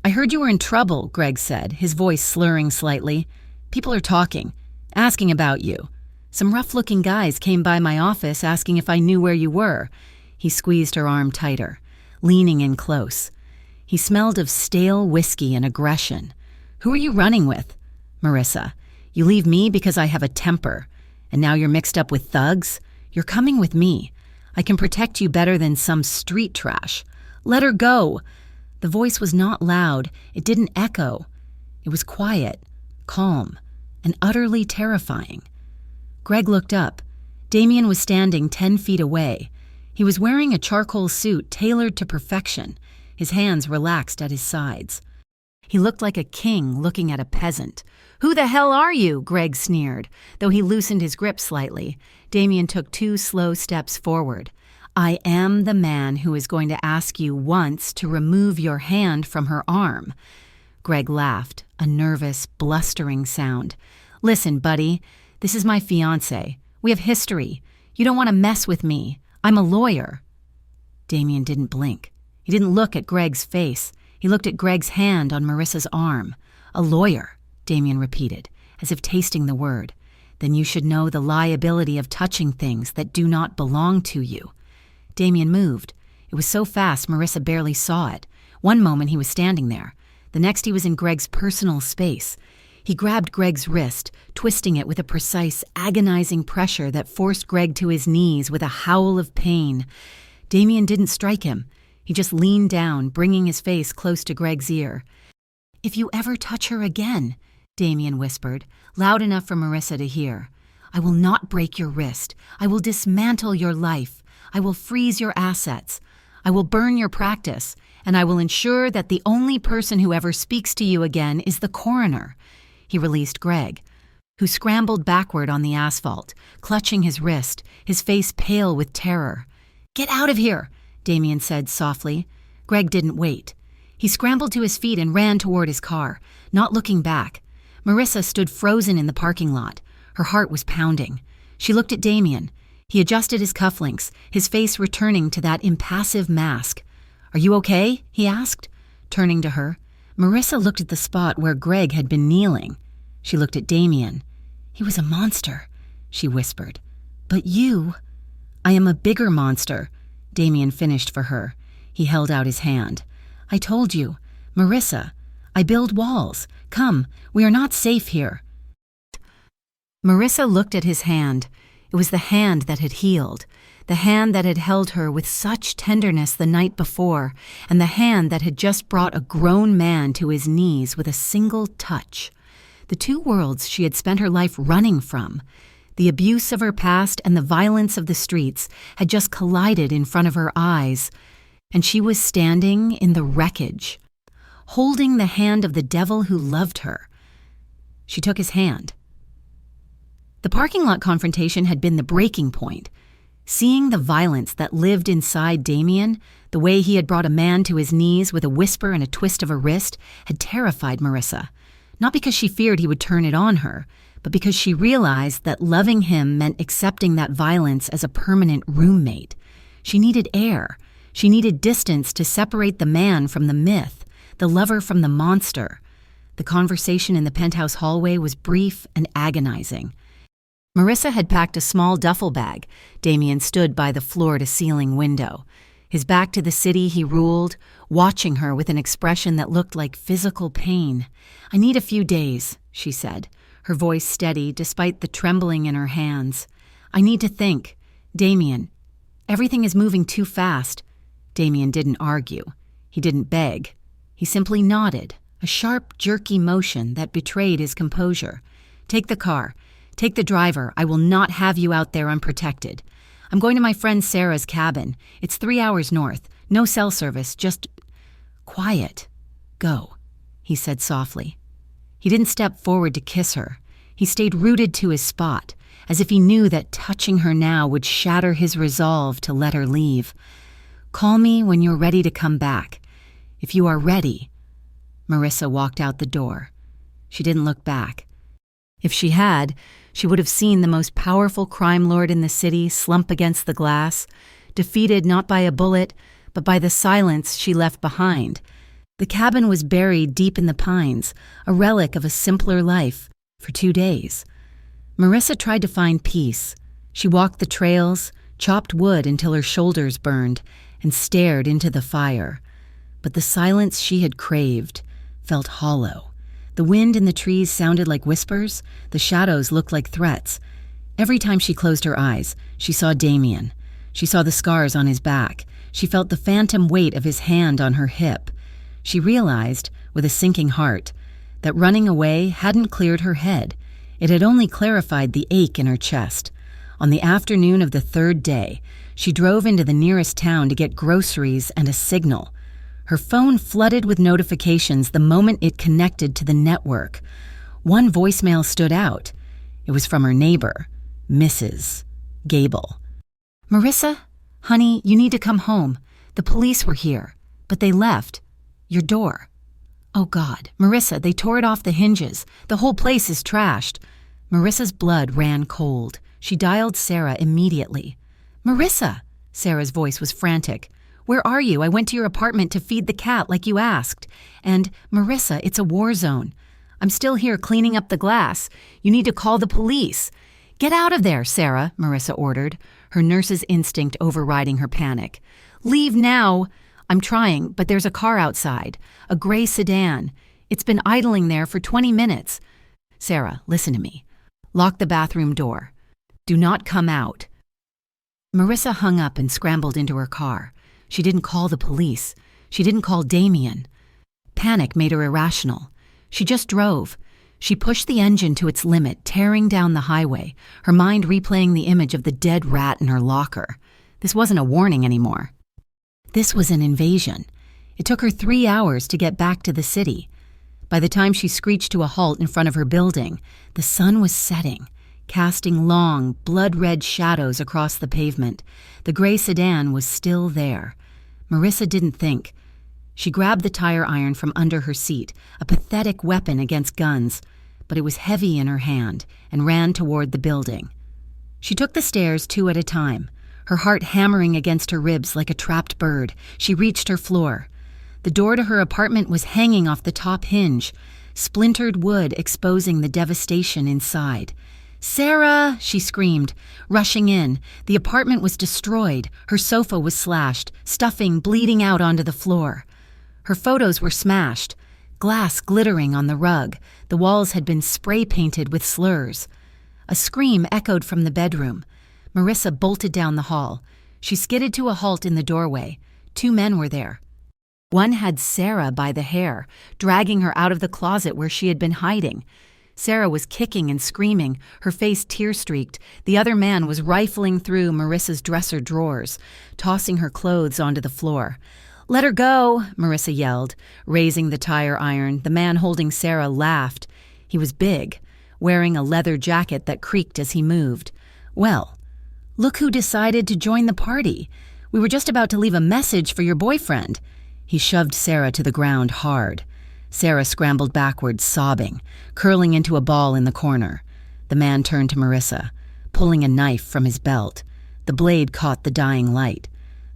"I heard you were in trouble," Greg said, his voice slurring slightly. "People are talking, asking about you. Some rough-looking guys came by my office asking if I knew where you were." He squeezed her arm tighter, leaning in close. He smelled of stale whiskey and aggression. "Who are you running with?" "Marissa, you leave me because I have a temper. And now you're mixed up with thugs? You're coming with me. I can protect you better than some street trash. Let her go." The voice was not loud. It didn't echo. It was quiet, calm, and utterly terrifying. Greg looked up. Damien was standing 10 feet away. He was wearing a charcoal suit tailored to perfection, his hands relaxed at his sides. He looked like a king looking at a peasant. "Who the hell are you?" Greg sneered. Though he loosened his grip slightly, Damien took 2 slow steps forward. "I am the man who is going to ask you once to remove your hand from her arm." Greg laughed, a nervous, blustering sound. "Listen, buddy, this is my fiancé. We have history. You don't want to mess with me. I'm a lawyer." Damien didn't blink. He didn't look at Greg's face. He looked at Greg's hand on Marissa's arm. "A lawyer," Damien repeated, as if tasting the word. "Then you should know the liability of touching things that do not belong to you." Damien moved. It was so fast Marissa barely saw it. One moment he was standing there. The next he was in Greg's personal space. He grabbed Greg's wrist, twisting it with a precise, agonizing pressure that forced Greg to his knees with a howl of pain. Damien didn't strike him. He just leaned down, bringing his face close to Greg's ear. "If you ever touch her again," Damien whispered, loud enough for Marissa to hear, "I will not break your wrist. I will dismantle your life. I will freeze your assets. I will burn your practice, and I will ensure that the only person who ever speaks to you again is the coroner." He released Greg, who scrambled backward on the asphalt, clutching his wrist, his face pale with terror. "Get out of here," Damien said softly. Greg didn't wait. He scrambled to his feet and ran toward his car, not looking back. Marissa stood frozen in the parking lot. Her heart was pounding. She looked at Damien. He adjusted his cufflinks, his face returning to that impassive mask. "Are you okay?" he asked, turning to her. Marissa looked at the spot where Greg had been kneeling. She looked at Damien. "He was a monster," she whispered. "But you—" "I am a bigger monster," Damien finished for her. He held out his hand. "I told you, Marissa, I build walls. Come, we are not safe here." Marissa looked at his hand. It was the hand that had healed, the hand that had held her with such tenderness the night before, and the hand that had just brought a grown man to his knees with a single touch. The 2 worlds she had spent her life running from, the abuse of her past and the violence of the streets, had just collided in front of her eyes, and she was standing in the wreckage, holding the hand of the devil who loved her. She took his hand. The parking lot confrontation had been the breaking point. Seeing the violence that lived inside Damien, the way he had brought a man to his knees with a whisper and a twist of a wrist, had terrified Marissa. Not because she feared he would turn it on her, but because she realized that loving him meant accepting that violence as a permanent roommate. She needed air. She needed distance to separate the man from the myth, the lover from the monster. The conversation in the penthouse hallway was brief and agonizing. Marissa had packed a small duffel bag. Damien stood by the floor-to-ceiling window. His back to the city, he ruled, watching her with an expression that looked like physical pain. "I need a few days," she said, her voice steady despite the trembling in her hands. "I need to think. Damien, Everything is moving too fast." Damien didn't argue. He didn't beg. He simply nodded, a sharp, jerky motion that betrayed his composure. "Take the car. Take the driver. I will not have you out there unprotected. I'm going to my friend Sarah's cabin. It's 3 hours north. No cell service, just quiet. Go," he said softly. He didn't step forward to kiss her. He stayed rooted to his spot, as if he knew that touching her now would shatter his resolve to let her leave. "Call me when you're ready to come back. If you are ready." Marissa walked out the door. She didn't look back. If she had, she would have seen the most powerful crime lord in the city slump against the glass, defeated not by a bullet, but by the silence she left behind. The cabin was buried deep in the pines, a relic of a simpler life, for 2 days. Marissa tried to find peace. She walked the trails, chopped wood until her shoulders burned, and stared into the fire. But the silence she had craved felt hollow. The wind in the trees sounded like whispers, the shadows looked like threats. Every time she closed her eyes, she saw Damien. She saw the scars on his back. She felt the phantom weight of his hand on her hip. She realized, with a sinking heart, that running away hadn't cleared her head. It had only clarified the ache in her chest. On the afternoon of the 3rd day, she drove into the nearest town to get groceries and a signal. Her phone flooded with notifications the moment it connected to the network. One voicemail stood out. It was from her neighbor, Mrs. Gable. "Marissa, honey, you need to come home. The police were here, but they left your door." "Oh God, Marissa, they tore it off the hinges. The whole place is trashed." Marissa's blood ran cold. She dialed Sarah immediately. "Marissa!" Sarah's voice was frantic. "Where are you? I went to your apartment to feed the cat like you asked. And, Marissa, it's a war zone. I'm still here cleaning up the glass. You need to call the police." "Get out of there, Sarah," Marissa ordered, her nurse's instinct overriding her panic. "Leave now." "I'm trying, but there's a car outside, a gray sedan. It's been idling there for 20 minutes. Sarah, listen to me. Lock the bathroom door. Do not come out." Marissa hung up and scrambled into her car. She didn't call the police. She didn't call Damien. Panic made her irrational. She just drove. She pushed the engine to its limit, tearing down the highway, her mind replaying the image of the dead rat in her locker. This wasn't a warning anymore. This was an invasion. It took her 3 hours to get back to the city. By the time she screeched to a halt in front of her building, the sun was setting, casting long, blood-red shadows across the pavement. The gray sedan was still there. Marissa didn't think. She grabbed the tire iron from under her seat, a pathetic weapon against guns, but it was heavy in her hand, and ran toward the building. She took the stairs 2 at a time, her heart hammering against her ribs like a trapped bird. She reached her floor. The door to her apartment was hanging off the top hinge, splintered wood exposing the devastation inside. "Sarah!" she screamed, rushing in. The apartment was destroyed. Her sofa was slashed, stuffing bleeding out onto the floor. Her photos were smashed, glass glittering on the rug. The walls had been spray-painted with slurs. A scream echoed from the bedroom. Marissa bolted down the hall. She skidded to a halt in the doorway. 2 men were there. One had Sarah by the hair, dragging her out of the closet where she had been hiding. Sarah was kicking and screaming, her face tear-streaked. The other man was rifling through Marissa's dresser drawers, tossing her clothes onto the floor. "Let her go," Marissa yelled, raising the tire iron. The man holding Sarah laughed. He was big, wearing a leather jacket that creaked as he moved. "Well, look who decided to join the party. We were just about to leave a message for your boyfriend." He shoved Sarah to the ground hard. Sarah scrambled backwards, sobbing, curling into a ball in the corner. The man turned to Marissa, pulling a knife from his belt. The blade caught the dying light.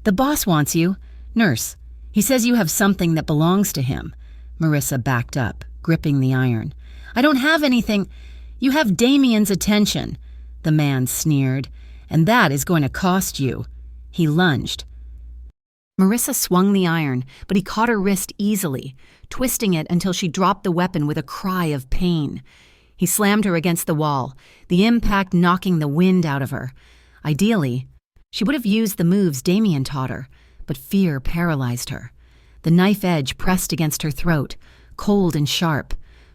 "The boss wants you. Nurse, he says you have something that belongs to him." Marissa backed up, gripping the iron. "I don't have anything." "You have Damien's attention," the man sneered, "and that is going to cost you." He lunged. Marissa swung the iron, but he caught her wrist easily, twisting it until she dropped the weapon with a cry of pain. He slammed her against the wall, the impact knocking the wind out of her. Ideally, She would have used the moves Damien taught her, but fear paralyzed her. The knife edge pressed against her throat, cold and sharp.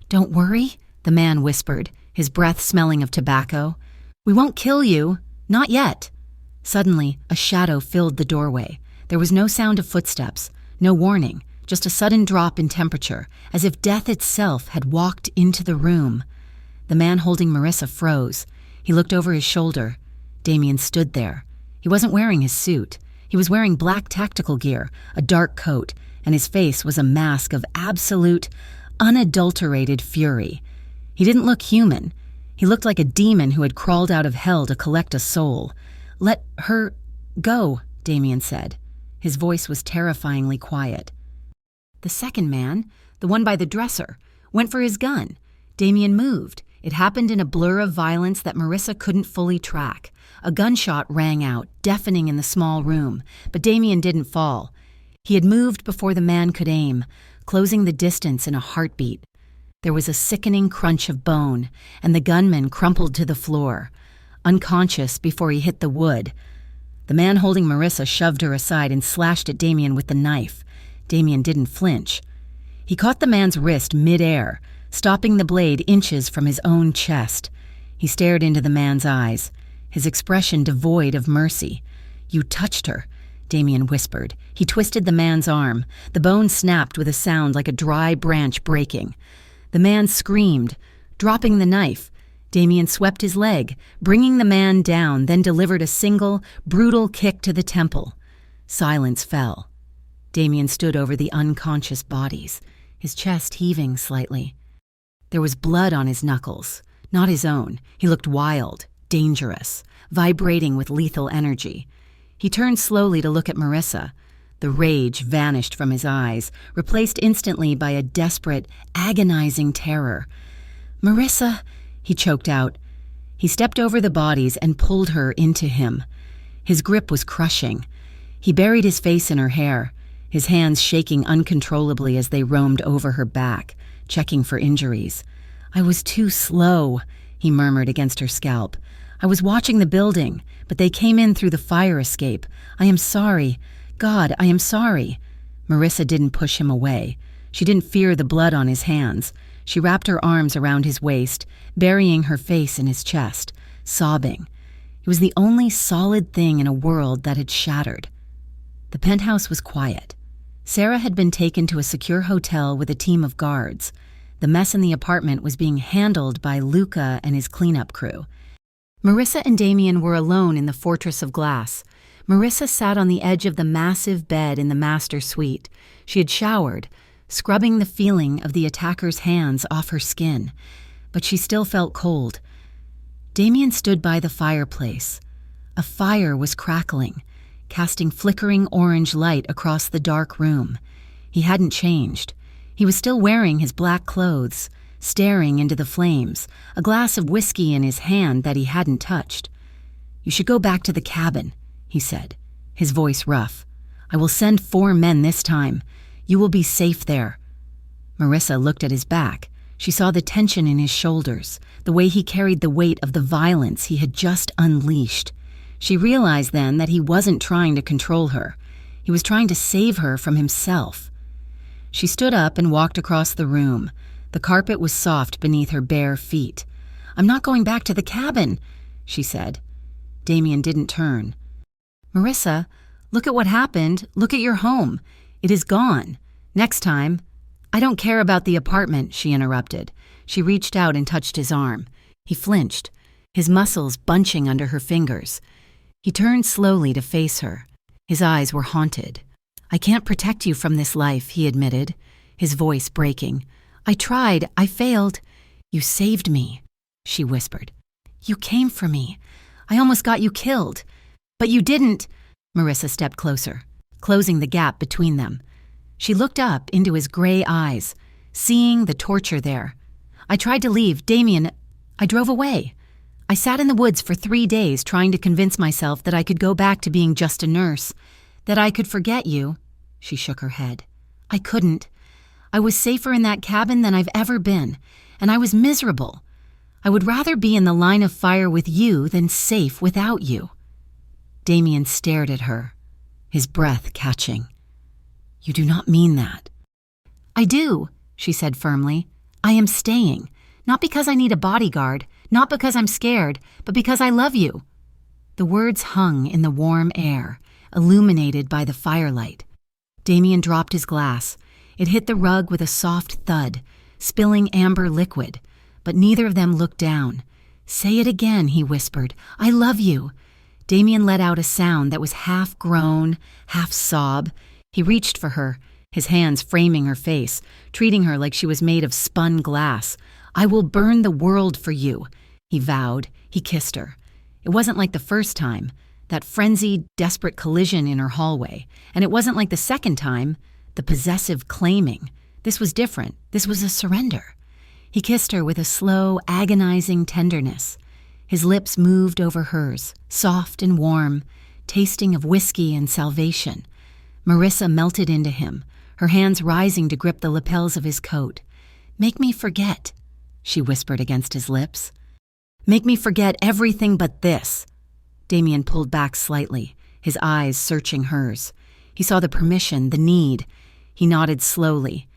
"Don't worry," the man whispered, his breath smelling of tobacco. "We won't kill you. Not yet." Suddenly, a shadow filled the doorway. There was no sound of footsteps, no warning, just a sudden drop in temperature, as if death itself had walked into the room. The man holding Marissa froze. He looked over his shoulder. Damien stood there. He wasn't wearing his suit. He was wearing black tactical gear, a dark coat, and his face was a mask of absolute, unadulterated fury. He didn't look human. He looked like a demon who had crawled out of hell to collect a soul. "Let her go," Damien said. His voice was terrifyingly quiet. The second man, the one by the dresser, went for his gun. Damien moved. It happened in a blur of violence that Marissa couldn't fully track. A gunshot rang out, deafening in the small room, but Damien didn't fall. He had moved before the man could aim, closing the distance in a heartbeat. There was a sickening crunch of bone, and the gunman crumpled to the floor, unconscious before he hit the wood. The man holding Marissa shoved her aside and slashed at Damien with the knife. Damien didn't flinch. He caught the man's wrist mid-air, stopping the blade inches from his own chest. He stared into the man's eyes, his expression devoid of mercy. "You touched her," Damien whispered. He twisted the man's arm. The bone snapped with a sound like a dry branch breaking. The man screamed, dropping the knife. Damien swept his leg, bringing the man down, then delivered a single, brutal kick to the temple. Silence fell. Damien stood over the unconscious bodies, his chest heaving slightly. There was blood on his knuckles, not his own. He looked wild, dangerous, vibrating with lethal energy. He turned slowly to look at Marissa. The rage vanished from his eyes, replaced instantly by a desperate, agonizing terror. "Marissa," he choked out. He stepped over the bodies and pulled her into him. His grip was crushing. He buried his face in her hair, his hands shaking uncontrollably as they roamed over her back, checking for injuries. "I was too slow," he murmured against her scalp. "I was watching the building, but they came in through the fire escape. I am sorry. God, I am sorry." Marissa didn't push him away. She didn't fear the blood on his hands. She wrapped her arms around his waist, burying her face in his chest, sobbing. It was the only solid thing in a world that had shattered. The penthouse was quiet. Sarah had been taken to a secure hotel with a team of guards. The mess in the apartment was being handled by Luca and his cleanup crew. Marissa and Damien were alone in the fortress of glass. Marissa sat on the edge of the massive bed in the master suite. She had showered, scrubbing the feeling of the attacker's hands off her skin, but she still felt cold. Damien stood by the fireplace. A fire was crackling, casting flickering orange light across the dark room. He hadn't changed. He was still wearing his black clothes, staring into the flames, a glass of whiskey in his hand that he hadn't touched. "You should go back to the cabin," he said, his voice rough. "I will send 4 men this time. You will be safe there." Marissa looked at his back. She saw the tension in his shoulders, the way he carried the weight of the violence he had just unleashed. She realized then that he wasn't trying to control her. He was trying to save her from himself. She stood up and walked across the room. The carpet was soft beneath her bare feet. "I'm not going back to the cabin," she said. Damien didn't turn. "Marissa, look at what happened. Look at your home. It is gone. Next time—" "I don't care about the apartment," she interrupted. She reached out and touched his arm. He flinched, his muscles bunching under her fingers. He turned slowly to face her. His eyes were haunted. "I can't protect you from this life," he admitted, his voice breaking. "I tried. I failed." "You saved me," she whispered. "You came for me. I almost got you killed. But you didn't." Marissa stepped closer, closing the gap between them. She looked up into his gray eyes, seeing the torture there. "I tried to leave, Damien. I drove away. I sat in the woods for 3 days trying to convince myself that I could go back to being just a nurse, that I could forget you." She shook her head. "I couldn't. I was safer in that cabin than I've ever been, and I was miserable. I would rather be in the line of fire with you than safe without you." Damien stared at her, his breath catching. "You do not mean that." "I do," she said firmly. "I am staying, not because I need a bodyguard, not because I'm scared, but because I love you." The words hung in the warm air, illuminated by the firelight. Damien dropped his glass. It hit the rug with a soft thud, spilling amber liquid, but neither of them looked down. "Say it again," he whispered. "I love you." Damien let out a sound that was half groan, half sob. He reached for her, his hands framing her face, treating her like she was made of spun glass. "I will burn the world for you," he vowed. He kissed her. It wasn't like the first time, that frenzied, desperate collision in her hallway. And it wasn't like the second time, the possessive claiming. This was different. This was a surrender. He kissed her with a slow, agonizing tenderness. His lips moved over hers, soft and warm, tasting of whiskey and salvation. Marissa melted into him, her hands rising to grip the lapels of his coat. "Make me forget," she whispered against his lips. "Make me forget everything but this." Damien pulled back slightly, his eyes searching hers. He saw the permission, the need. He nodded slowly.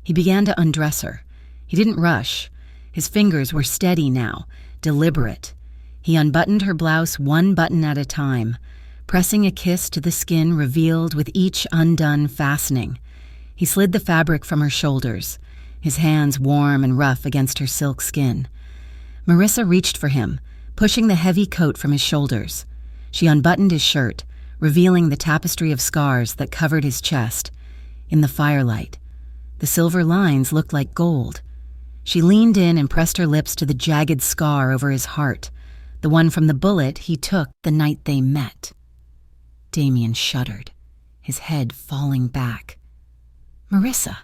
He began to undress her. He didn't rush. His fingers were steady now, deliberate. He unbuttoned her blouse one button at a time, pressing a kiss to the skin revealed with each undone fastening. He slid the fabric from her shoulders, his hands warm and rough against her silk skin. Marissa reached for him, pushing the heavy coat from his shoulders. She unbuttoned his shirt, revealing the tapestry of scars that covered his chest. In the firelight, the silver lines looked like gold. She leaned in and pressed her lips to the jagged scar over his heart, the one from the bullet he took the night they met. Damien shuddered, his head falling back. Marissa.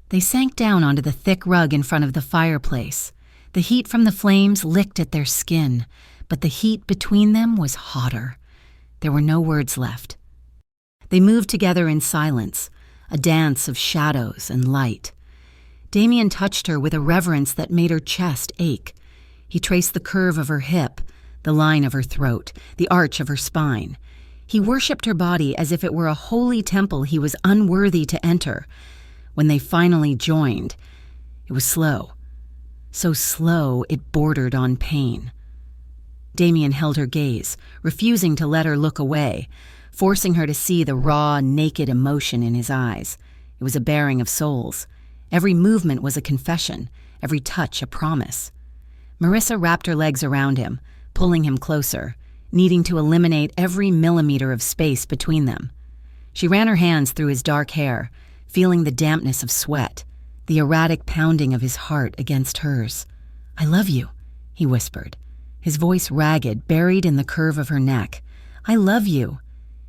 They sank down onto the thick rug in front of the fireplace. The heat from the flames licked at their skin, but the heat between them was hotter. There were no words left. They moved together in silence, a dance of shadows and light. Damien touched her with a reverence that made her chest ache. He traced the curve of her hip, the line of her throat, the arch of her spine. He worshipped her body as if it were a holy temple he was unworthy to enter. When they finally joined, it was slow. So slow it bordered on pain. Damien held her gaze, refusing to let her look away, forcing her to see the raw, naked emotion in his eyes. It was a baring of souls. Every movement was a confession, every touch a promise. Marissa wrapped her legs around him, pulling him closer, needing to eliminate every millimeter of space between them. She ran her hands through his dark hair, feeling the dampness of sweat, the erratic pounding of his heart against hers. "I love you," he whispered, his voice ragged, buried in the curve of her neck. "I love you."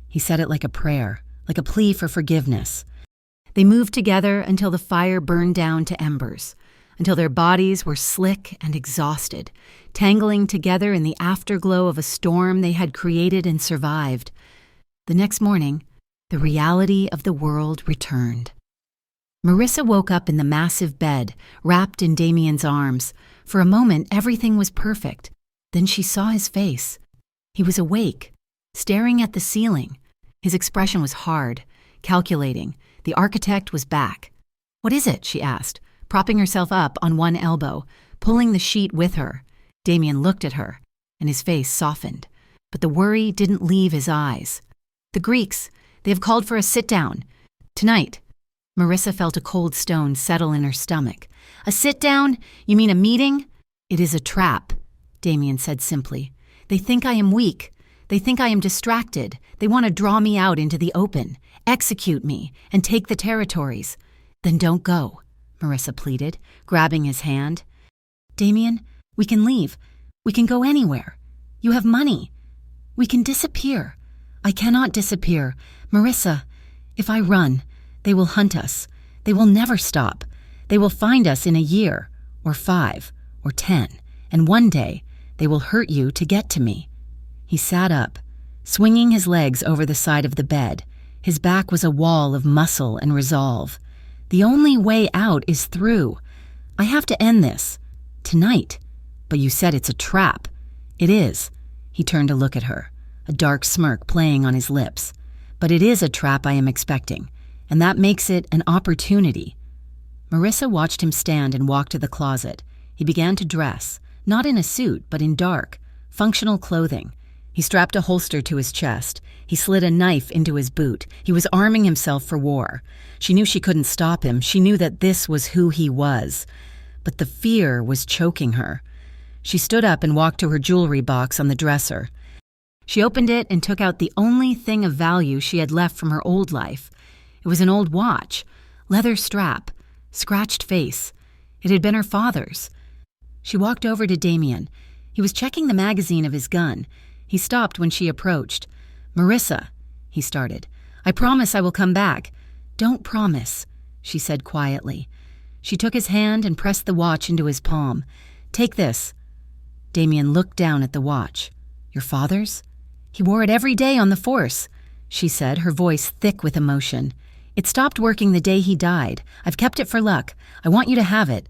He said it like a prayer, like a plea for forgiveness. They moved together until the fire burned down to embers, until their bodies were slick and exhausted, tangling together in the afterglow of a storm they had created and survived. The next morning, the reality of the world returned. Marissa woke up in the massive bed, wrapped in Damien's arms. For a moment, everything was perfect. Then she saw his face. He was awake, staring at the ceiling. His expression was hard, calculating. The architect was back. "What is it?" she asked, propping herself up on one elbow, pulling the sheet with her. Damien looked at her, and his face softened. But the worry didn't leave his eyes. "The Greeks, they have called for a sit-down. Tonight." Marissa felt a cold stone settle in her stomach. "A sit-down? You mean a meeting?" "It is a trap," Damien said simply. "They think I am weak. They think I am distracted. They want to draw me out into the open, execute me, and take the territories." "Then don't go," Marissa pleaded, grabbing his hand. "Damien, we can leave. We can go anywhere. You have money. We can disappear." "I cannot disappear. Marissa, if I run, they will hunt us. They will never stop. They will find us in a year, or 5, or 10, and one day they will hurt you to get to me." He sat up, swinging his legs over the side of the bed. His back was a wall of muscle and resolve. "The only way out is through. I have to end this. Tonight. But you said it's a trap." "It is." He turned to look at her. a dark smirk playing on his lips. "But it is a trap I am expecting, and that makes it an opportunity." Marissa watched him stand and walk to the closet. He began to dress, not in a suit, but in dark, functional clothing. He strapped a holster to his chest. He slid a knife into his boot. He was arming himself for war. She knew she couldn't stop him. She knew that this was who he was. But the fear was choking her. She stood up and walked to her jewelry box on the dresser. She opened it and took out the only thing of value she had left from her old life. It was an old watch, leather strap, scratched face. It had been her father's. She walked over to Damien. He was checking the magazine of his gun. He stopped when she approached. "Marissa," he started, "I promise I will come back." "Don't promise," she said quietly. She took his hand and pressed the watch into his palm. "Take this." Damien looked down at the watch. "Your father's?" "He wore it every day on the force," she said, her voice thick with emotion. "It stopped working the day he died. I've kept it for luck. I want you to have it."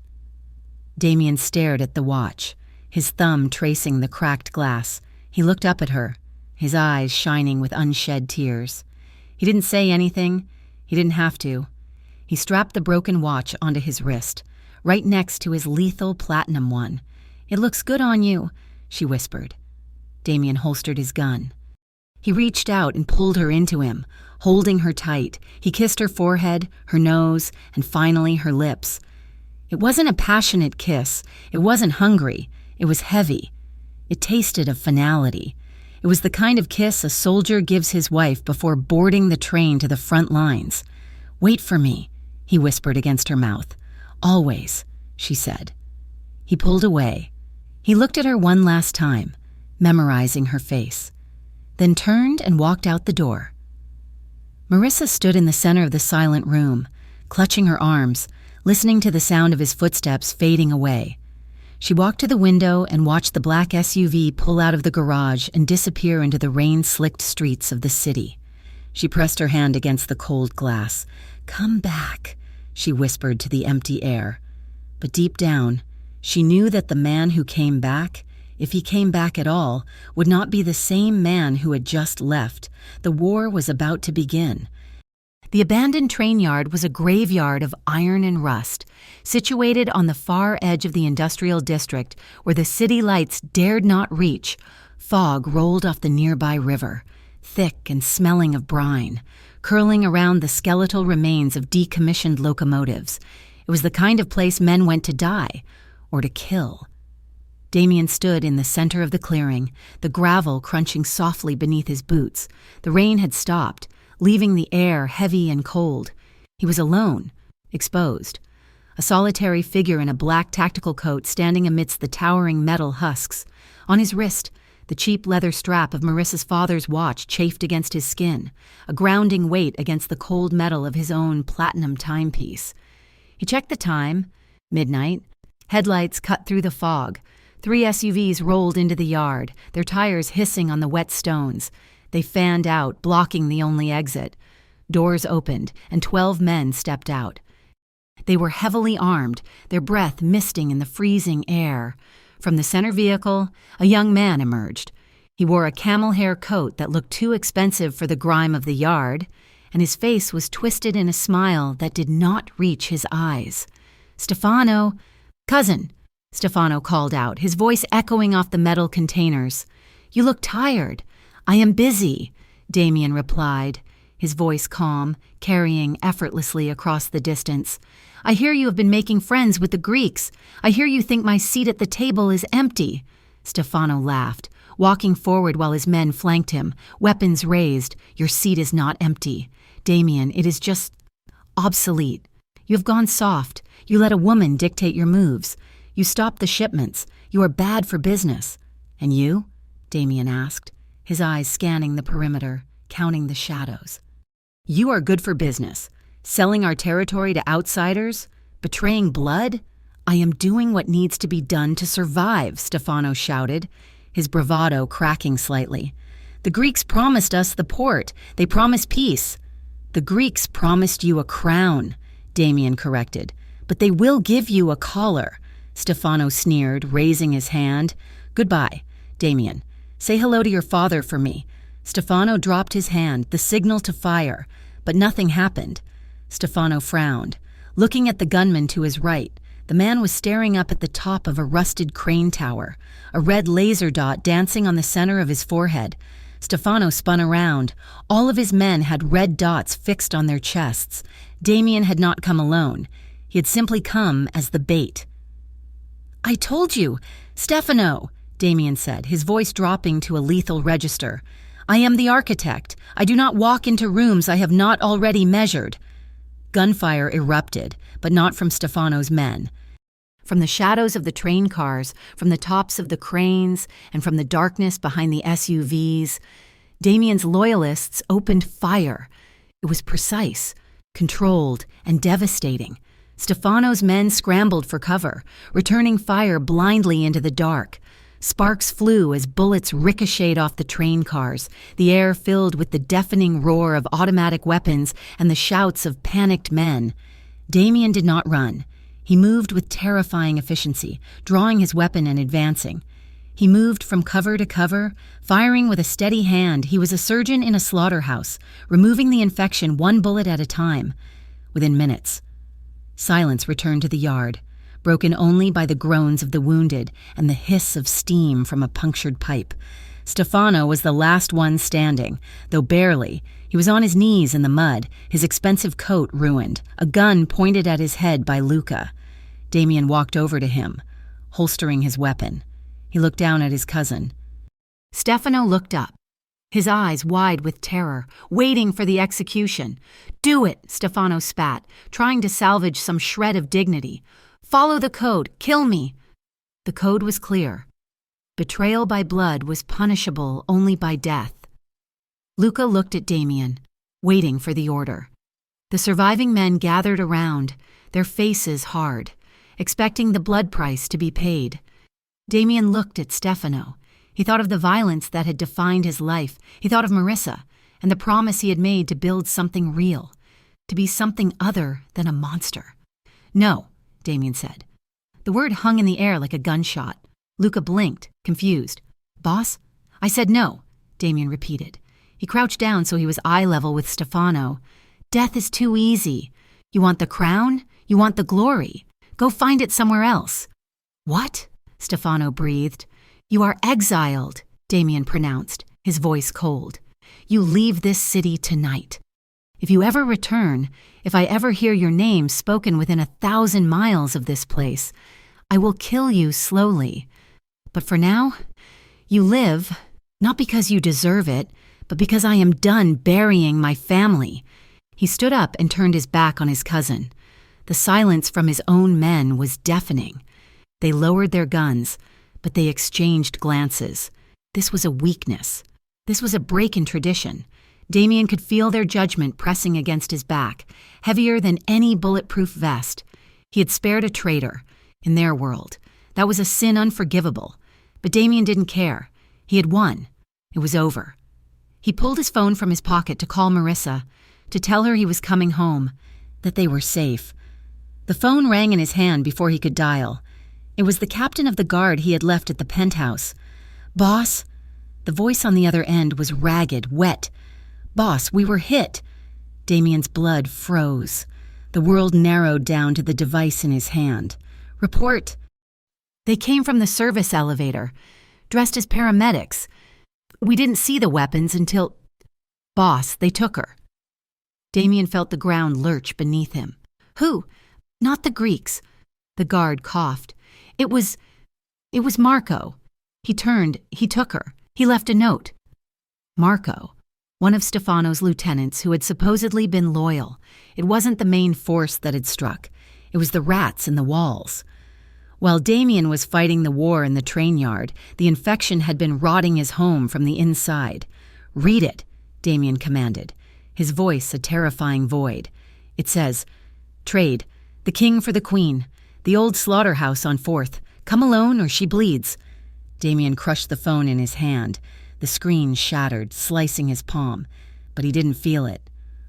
Damien stared at the watch, his thumb tracing the cracked glass. He looked up at her, his eyes shining with unshed tears. He didn't say anything. He didn't have to. He strapped the broken watch onto his wrist, right next to his lethal platinum one. "It looks good on you," she whispered. Damien holstered his gun. He reached out and pulled her into him, holding her tight. He kissed her forehead, her nose, and finally her lips. It wasn't a passionate kiss. It wasn't hungry. It was heavy. It tasted of finality. It was the kind of kiss a soldier gives his wife before boarding the train to the front lines. "Wait for me," he whispered against her mouth. "Always," she said. He pulled away. He looked at her one last time, memorizing her face, then turned and walked out the door. Marissa stood in the center of the silent room, clutching her arms, listening to the sound of his footsteps fading away. She walked to the window and watched the black SUV pull out of the garage and disappear into the rain-slicked streets of the city. She pressed her hand against the cold glass. "Come back," she whispered to the empty air. But deep down, she knew that the man who came back, if he came back at all, would not be the same man who had just left. The war was about to begin. The abandoned train yard was a graveyard of iron and rust, situated on the far edge of the industrial district where the city lights dared not reach. Fog rolled off the nearby river, thick and smelling of brine, curling around the skeletal remains of decommissioned locomotives. It was the kind of place men went to die, or to kill. Damien stood in the center of the clearing, the gravel crunching softly beneath his boots. The rain had stopped, leaving the air heavy and cold. He was alone, exposed. A solitary figure in a black tactical coat standing amidst the towering metal husks. On his wrist, the cheap leather strap of Marissa's father's watch chafed against his skin, a grounding weight against the cold metal of his own platinum timepiece. He checked the time. Midnight. Headlights cut through the fog. 3 SUVs rolled into the yard, their tires hissing on the wet stones. They fanned out, blocking the only exit. Doors opened, and 12 men stepped out. They were heavily armed, their breath misting in the freezing air. From the center vehicle, a young man emerged. He wore a camel hair coat that looked too expensive for the grime of the yard, and his face was twisted in a smile that did not reach his eyes. "Stefano!" "Cousin!" Stefano called out, his voice echoing off the metal containers. "You look tired." "I am busy," Damien replied, his voice calm, carrying effortlessly across the distance. "I hear you have been making friends with the Greeks. I hear you think my seat at the table is empty." Stefano laughed, walking forward while his men flanked him, weapons raised. "Your seat is not empty. Damien, it is just obsolete. You have gone soft. You let a woman dictate your moves. You stopped the shipments. You are bad for business." "And you?" Damien asked, his eyes scanning the perimeter, counting the shadows. "You are good for business. Selling our territory to outsiders? Betraying blood? I am doing what needs to be done to survive," Stefano shouted, his bravado cracking slightly. "The Greeks promised us the port. They promised peace." "The Greeks promised you a crown," Damien corrected. "But they will give you a collar," Stefano sneered, raising his hand. "Goodbye, Damien. Say hello to your father for me. Stefano dropped his hand, the signal to fire, but nothing happened. Stefano frowned. Looking at the gunman to his right, the man was staring up at the top of a rusted crane tower, a red laser dot dancing on the center of his forehead. Stefano spun around. All of his men had red dots fixed on their chests. Damien had not come alone. He had simply come as the bait. "I told you! Stefano!" Damien said, his voice dropping to a lethal register. "I am the architect. I do not walk into rooms I have not already measured." Gunfire erupted, but not from Stefano's men. From the shadows of the train cars, from the tops of the cranes, and from the darkness behind the SUVs, Damien's loyalists opened fire. It was precise, controlled, and devastating. Stefano's men scrambled for cover, returning fire blindly into the dark. Sparks flew as bullets ricocheted off the train cars, the air filled with the deafening roar of automatic weapons and the shouts of panicked men. Damien did not run. He moved with terrifying efficiency, drawing his weapon and advancing. He moved from cover to cover, firing with a steady hand. He was a surgeon in a slaughterhouse, removing the infection one bullet at a time. Within minutes, silence returned to the yard, broken only by the groans of the wounded and the hiss of steam from a punctured pipe. Stefano was the last one standing, though barely. He was on his knees in the mud, his expensive coat ruined, a gun pointed at his head by Luca. Damien walked over to him, holstering his weapon. He looked down at his cousin. Stefano looked up, his eyes wide with terror, waiting for the execution. "Do it," Stefano spat, trying to salvage some shred of dignity. "Follow the code. Kill me." The code was clear. Betrayal by blood was punishable only by death. Luca looked at Damien, waiting for the order. The surviving men gathered around, their faces hard, expecting the blood price to be paid. Damien looked at Stefano. He thought of the violence that had defined his life. He thought of Marissa and the promise he had made to build something real, to be something other than a monster. "No," Damien said. The word hung in the air like a gunshot. Luca blinked, confused. "Boss?" "I said no," Damien repeated. He crouched down so he was eye level with Stefano. "Death is too easy. You want the crown? You want the glory? Go find it somewhere else." "What?" Stefano breathed. "You are exiled," Damien pronounced, his voice cold. "You leave this city tonight. If you ever return, if I ever hear your name spoken within 1,000 miles of this place, I will kill you slowly. But for now, you live, not because you deserve it, but because I am done burying my family." He stood up and turned his back on his cousin. The silence from his own men was deafening. They lowered their guns, but they exchanged glances. This was a weakness. This was a break in tradition. Damien could feel their judgment pressing against his back, heavier than any bulletproof vest. He had spared a traitor, in their world. That was a sin unforgivable. But Damien didn't care. He had won. It was over. He pulled his phone from his pocket to call Marissa, to tell her he was coming home, that they were safe. The phone rang in his hand before he could dial. It was the captain of the guard he had left at the penthouse. "Boss?" The voice on the other end was ragged, wet. "Boss, we were hit." Damien's blood froze. The world narrowed down to the device in his hand. "Report." "They came from the service elevator, dressed as paramedics. We didn't see the weapons until—" "Boss, they took her." Damien felt the ground lurch beneath him. "Who?" "Not the Greeks." The guard coughed. It was Marco. He turned, he took her. He left a note." Marco, one of Stefano's lieutenants who had supposedly been loyal. It wasn't the main force that had struck. It was the rats in the walls. While Damien was fighting the war in the train yard, the infection had been rotting his home from the inside. "Read it," Damien commanded, his voice a terrifying void. It says, "Trade, the king for the queen, the old slaughterhouse on 4th. Come alone or she bleeds." Damien crushed the phone in his hand. The screen shattered, slicing his palm, but he didn't feel it.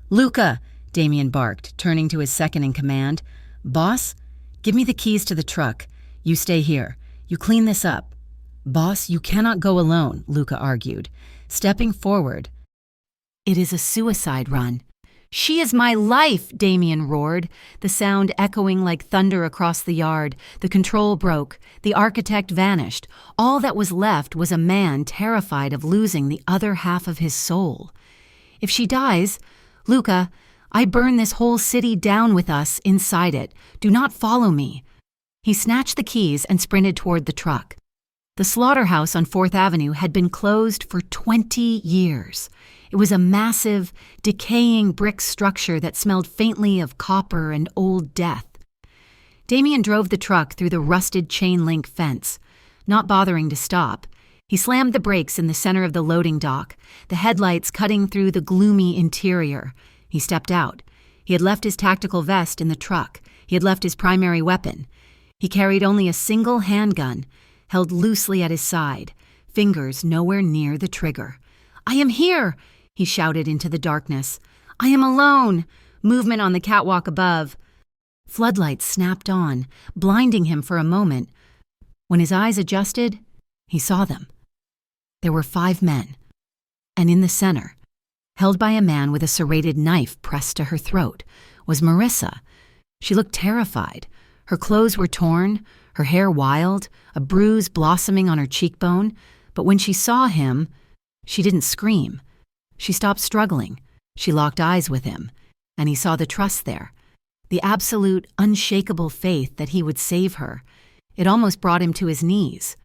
"Luca," Damien barked, turning to his second in command. "Boss, give me the keys to the truck. You stay here. You clean this up." "Boss, you cannot go alone," Luca argued. stepping forward. "It is a suicide run." "She is my life!" Damien roared, the sound echoing like thunder across the yard. The control broke. The architect vanished. All that was left was a man terrified of losing the other half of his soul. "If she dies, Luca, I burn this whole city down with us inside it. Do not follow me." He snatched the keys and sprinted toward the truck. The slaughterhouse on 4th Avenue had been closed for 20 years. It was a massive, decaying brick structure that smelled faintly of copper and old death. Damien drove the truck through the rusted chain-link fence. Not bothering to stop, he slammed the brakes in the center of the loading dock, the headlights cutting through the gloomy interior. He stepped out. He had left his tactical vest in the truck. He had left his primary weapon. He carried only a single handgun, held loosely at his side, fingers nowhere near the trigger. "I am here!" he shouted into the darkness. "I am alone!" Movement on the catwalk above. Floodlights snapped on, blinding him for a moment. When his eyes adjusted, he saw them. There were 5 men, and in the center, held by a man with a serrated knife pressed to her throat, was Marissa. She looked terrified. Her clothes were torn, her hair wild, a bruise blossoming on her cheekbone, but when she saw him, she didn't scream. She stopped struggling. She locked eyes with him, and he saw the trust there, the absolute, unshakable faith that he would save her. It almost brought him to his knees.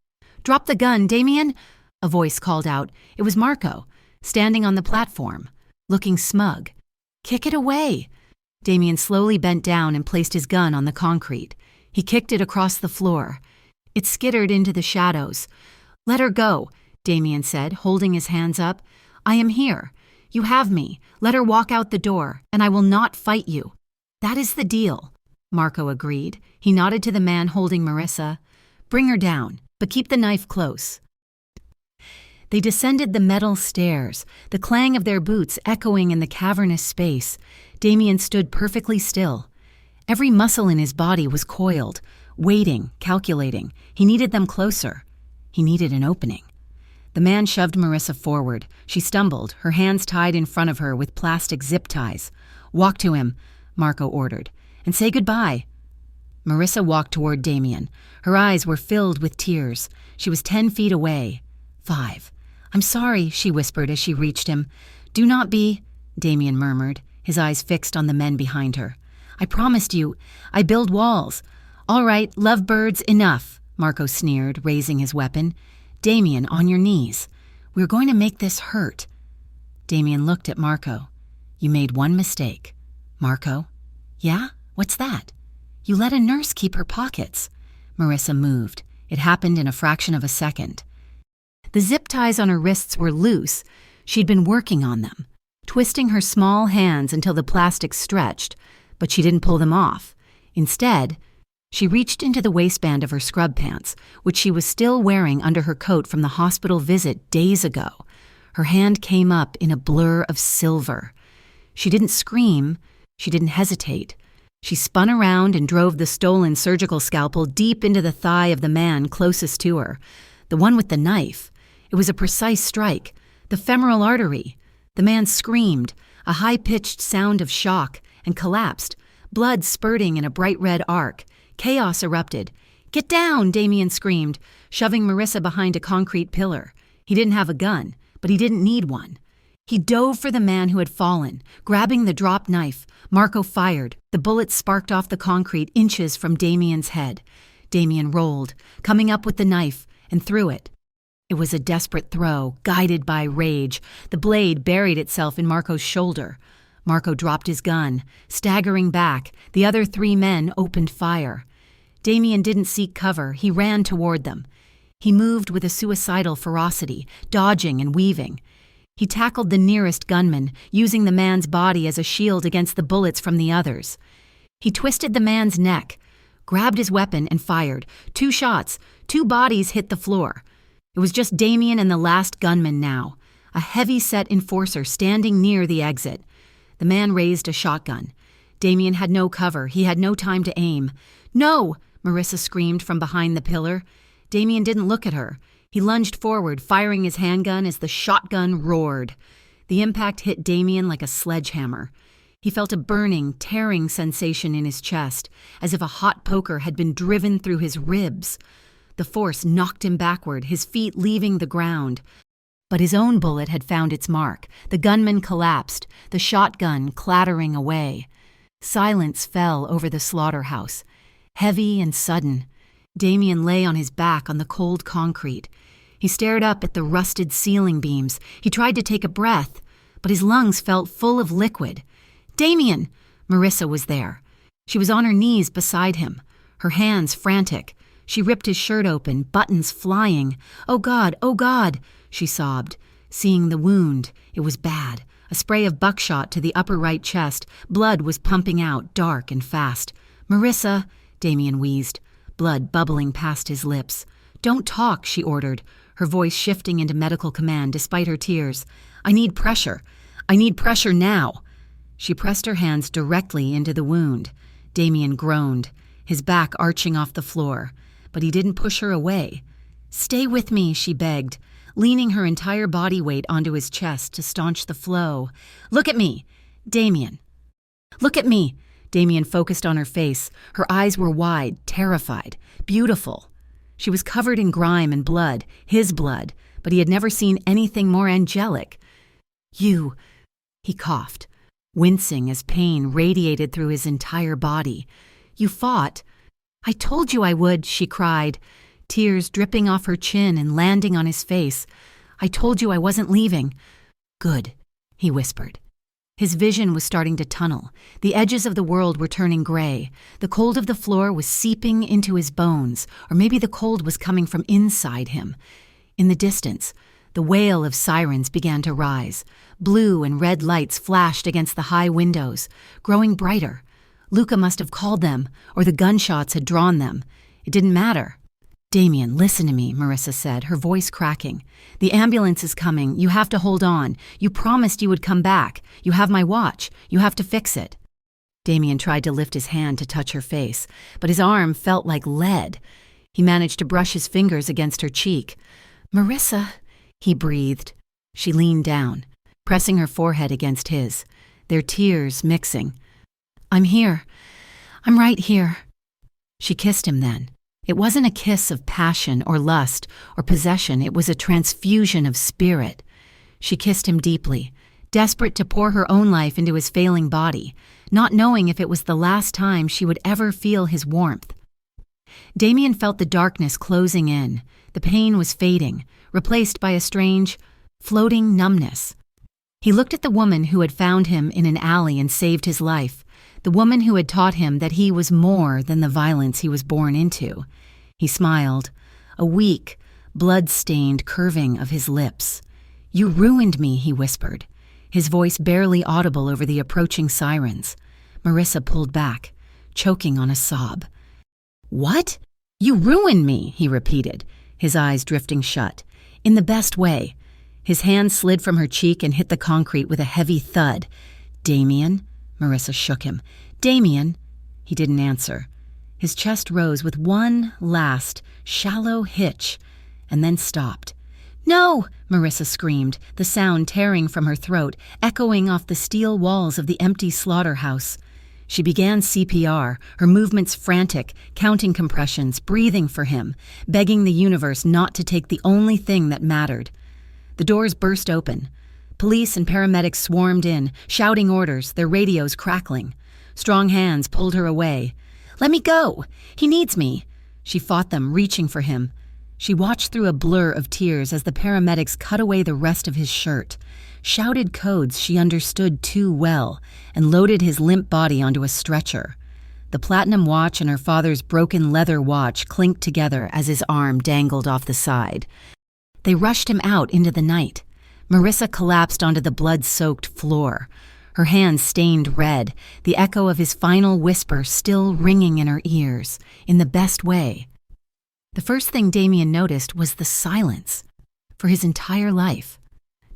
"Drop the gun, Damien!" a voice called out. It was Marco, standing on the platform, looking smug. "Kick it away!" Damien slowly bent down and placed his gun on the concrete. He kicked it across the floor. It skittered into the shadows. "Let her go," Damien said, holding his hands up. "I am here. You have me. Let her walk out the door, and I will not fight you." "That is the deal," Marco agreed. He nodded to the man holding Marissa. "Bring her down, but keep the knife close." They descended the metal stairs, the clang of their boots echoing in the cavernous space. Damien stood perfectly still. Every muscle in his body was coiled, waiting, calculating. He needed them closer. He needed an opening. The man shoved Marissa forward. She stumbled, her hands tied in front of her with plastic zip ties. "Walk to him," Marco ordered, "and say goodbye." Marissa walked toward Damien. Her eyes were filled with tears. She was 10 feet away. 5. "I'm sorry," she whispered as she reached him. "Do not be," Damien murmured, his eyes fixed on the men behind her. "I promised you. I build walls." "All right, lovebirds, enough," Marco sneered, raising his weapon. "Damien, on your knees. We're going to make this hurt." Damien looked at Marco. "You made one mistake." "Marco?" "Yeah? What's that?" "You let a nurse keep her pockets." Marissa moved. It happened in a fraction of a second. The zip ties on her wrists were loose. She'd been working on them, twisting her small hands until the plastic stretched, but she didn't pull them off. Instead, she reached into the waistband of her scrub pants, which she was still wearing under her coat from the hospital visit days ago. Her hand came up in a blur of silver. She didn't scream. She didn't hesitate. She spun around and drove the stolen surgical scalpel deep into the thigh of the man closest to her, the one with the knife. It was a precise strike, the femoral artery. The man screamed, a high-pitched sound of shock, and collapsed, blood spurting in a bright red arc. Chaos erupted. "Get down!" Damien screamed, shoving Marissa behind a concrete pillar. He didn't have a gun, but he didn't need one. He dove for the man who had fallen, grabbing the dropped knife. Marco fired. The bullet sparked off the concrete inches from Damien's head. Damien rolled, coming up with the knife, and threw it. It was a desperate throw, guided by rage. The blade buried itself in Marco's shoulder. Marco dropped his gun. Staggering back, the other 3 men opened fire. Damien didn't seek cover. He ran toward them. He moved with a suicidal ferocity, dodging and weaving. He tackled the nearest gunman, using the man's body as a shield against the bullets from the others. He twisted the man's neck, grabbed his weapon, and fired. 2 shots. 2 bodies hit the floor. It was just Damien and the last gunman now, a heavy-set enforcer standing near the exit. The man raised a shotgun. Damien had no cover. He had no time to aim. "No!" Marissa screamed from behind the pillar. Damien didn't look at her. He lunged forward, firing his handgun as the shotgun roared. The impact hit Damien like a sledgehammer. He felt a burning, tearing sensation in his chest, as if a hot poker had been driven through his ribs. The force knocked him backward, his feet leaving the ground. But his own bullet had found its mark. The gunman collapsed, the shotgun clattering away. Silence fell over the slaughterhouse, heavy and sudden. Damien lay on his back on the cold concrete. He stared up at the rusted ceiling beams. He tried to take a breath, but his lungs felt full of liquid. "Damien!" Marissa was there. She was on her knees beside him, her hands frantic. She ripped his shirt open, buttons flying. "Oh God," she sobbed. Seeing the wound, it was bad. A spray of buckshot to the upper right chest. Blood was pumping out, dark and fast. "Marissa," Damien wheezed, blood bubbling past his lips. "Don't talk," she ordered, her voice shifting into medical command despite her tears. "I need pressure. I need pressure now." She pressed her hands directly into the wound. Damien groaned, his back arching off the floor, but he didn't push her away. "Stay with me," she begged, leaning her entire body weight onto his chest to staunch the flow. "Look at me, Damien. Look at me." Damien focused on her face. Her eyes were wide, terrified, beautiful. She was covered in grime and blood, his blood, but he had never seen anything more angelic. "You," he coughed, wincing as pain radiated through his entire body. "You fought." "I told you I would," she cried, tears dripping off her chin and landing on his face. "I told you I wasn't leaving." "Good," he whispered. His vision was starting to tunnel. The edges of the world were turning gray. The cold of the floor was seeping into his bones, or maybe the cold was coming from inside him. In the distance, the wail of sirens began to rise. Blue and red lights flashed against the high windows, growing brighter. Luca must have called them, or the gunshots had drawn them. It didn't matter. "Damien, listen to me," Marissa said, her voice cracking. "The ambulance is coming. You have to hold on. You promised you would come back. You have my watch. You have to fix it." Damien tried to lift his hand to touch her face, but his arm felt like lead. He managed to brush his fingers against her cheek. "Marissa," he breathed. She leaned down, pressing her forehead against his, their tears mixing. "I'm here. I'm right here." She kissed him then. It wasn't a kiss of passion or lust or possession. It was a transfusion of spirit. She kissed him deeply, desperate to pour her own life into his failing body, not knowing if it was the last time she would ever feel his warmth. Damien felt the darkness closing in. The pain was fading, replaced by a strange, floating numbness. He looked at the woman who had found him in an alley and saved his life, the woman who had taught him that he was more than the violence he was born into. He smiled, a weak, blood-stained curving of his lips. "You ruined me," he whispered, his voice barely audible over the approaching sirens. Marissa pulled back, choking on a sob. "What? You ruined me," he repeated, his eyes drifting shut. "In the best way." His hand slid from her cheek and hit the concrete with a heavy thud. "Damien?" Marissa shook him. "Damien?" He didn't answer. His chest rose with one last, shallow hitch, and then stopped. "No!" Marissa screamed, the sound tearing from her throat, echoing off the steel walls of the empty slaughterhouse. She began CPR, her movements frantic, counting compressions, breathing for him, begging the universe not to take the only thing that mattered. The doors burst open. Police and paramedics swarmed in, shouting orders, their radios crackling. Strong hands pulled her away. "Let me go! He needs me!" She fought them, reaching for him. She watched through a blur of tears as the paramedics cut away the rest of his shirt, shouted codes she understood too well, and loaded his limp body onto a stretcher. The platinum watch and her father's broken leather watch clinked together as his arm dangled off the side. They rushed him out into the night. Marissa collapsed onto the blood-soaked floor, her hands stained red, the echo of his final whisper still ringing in her ears, in the best way. The first thing Damien noticed was the silence. For his entire life,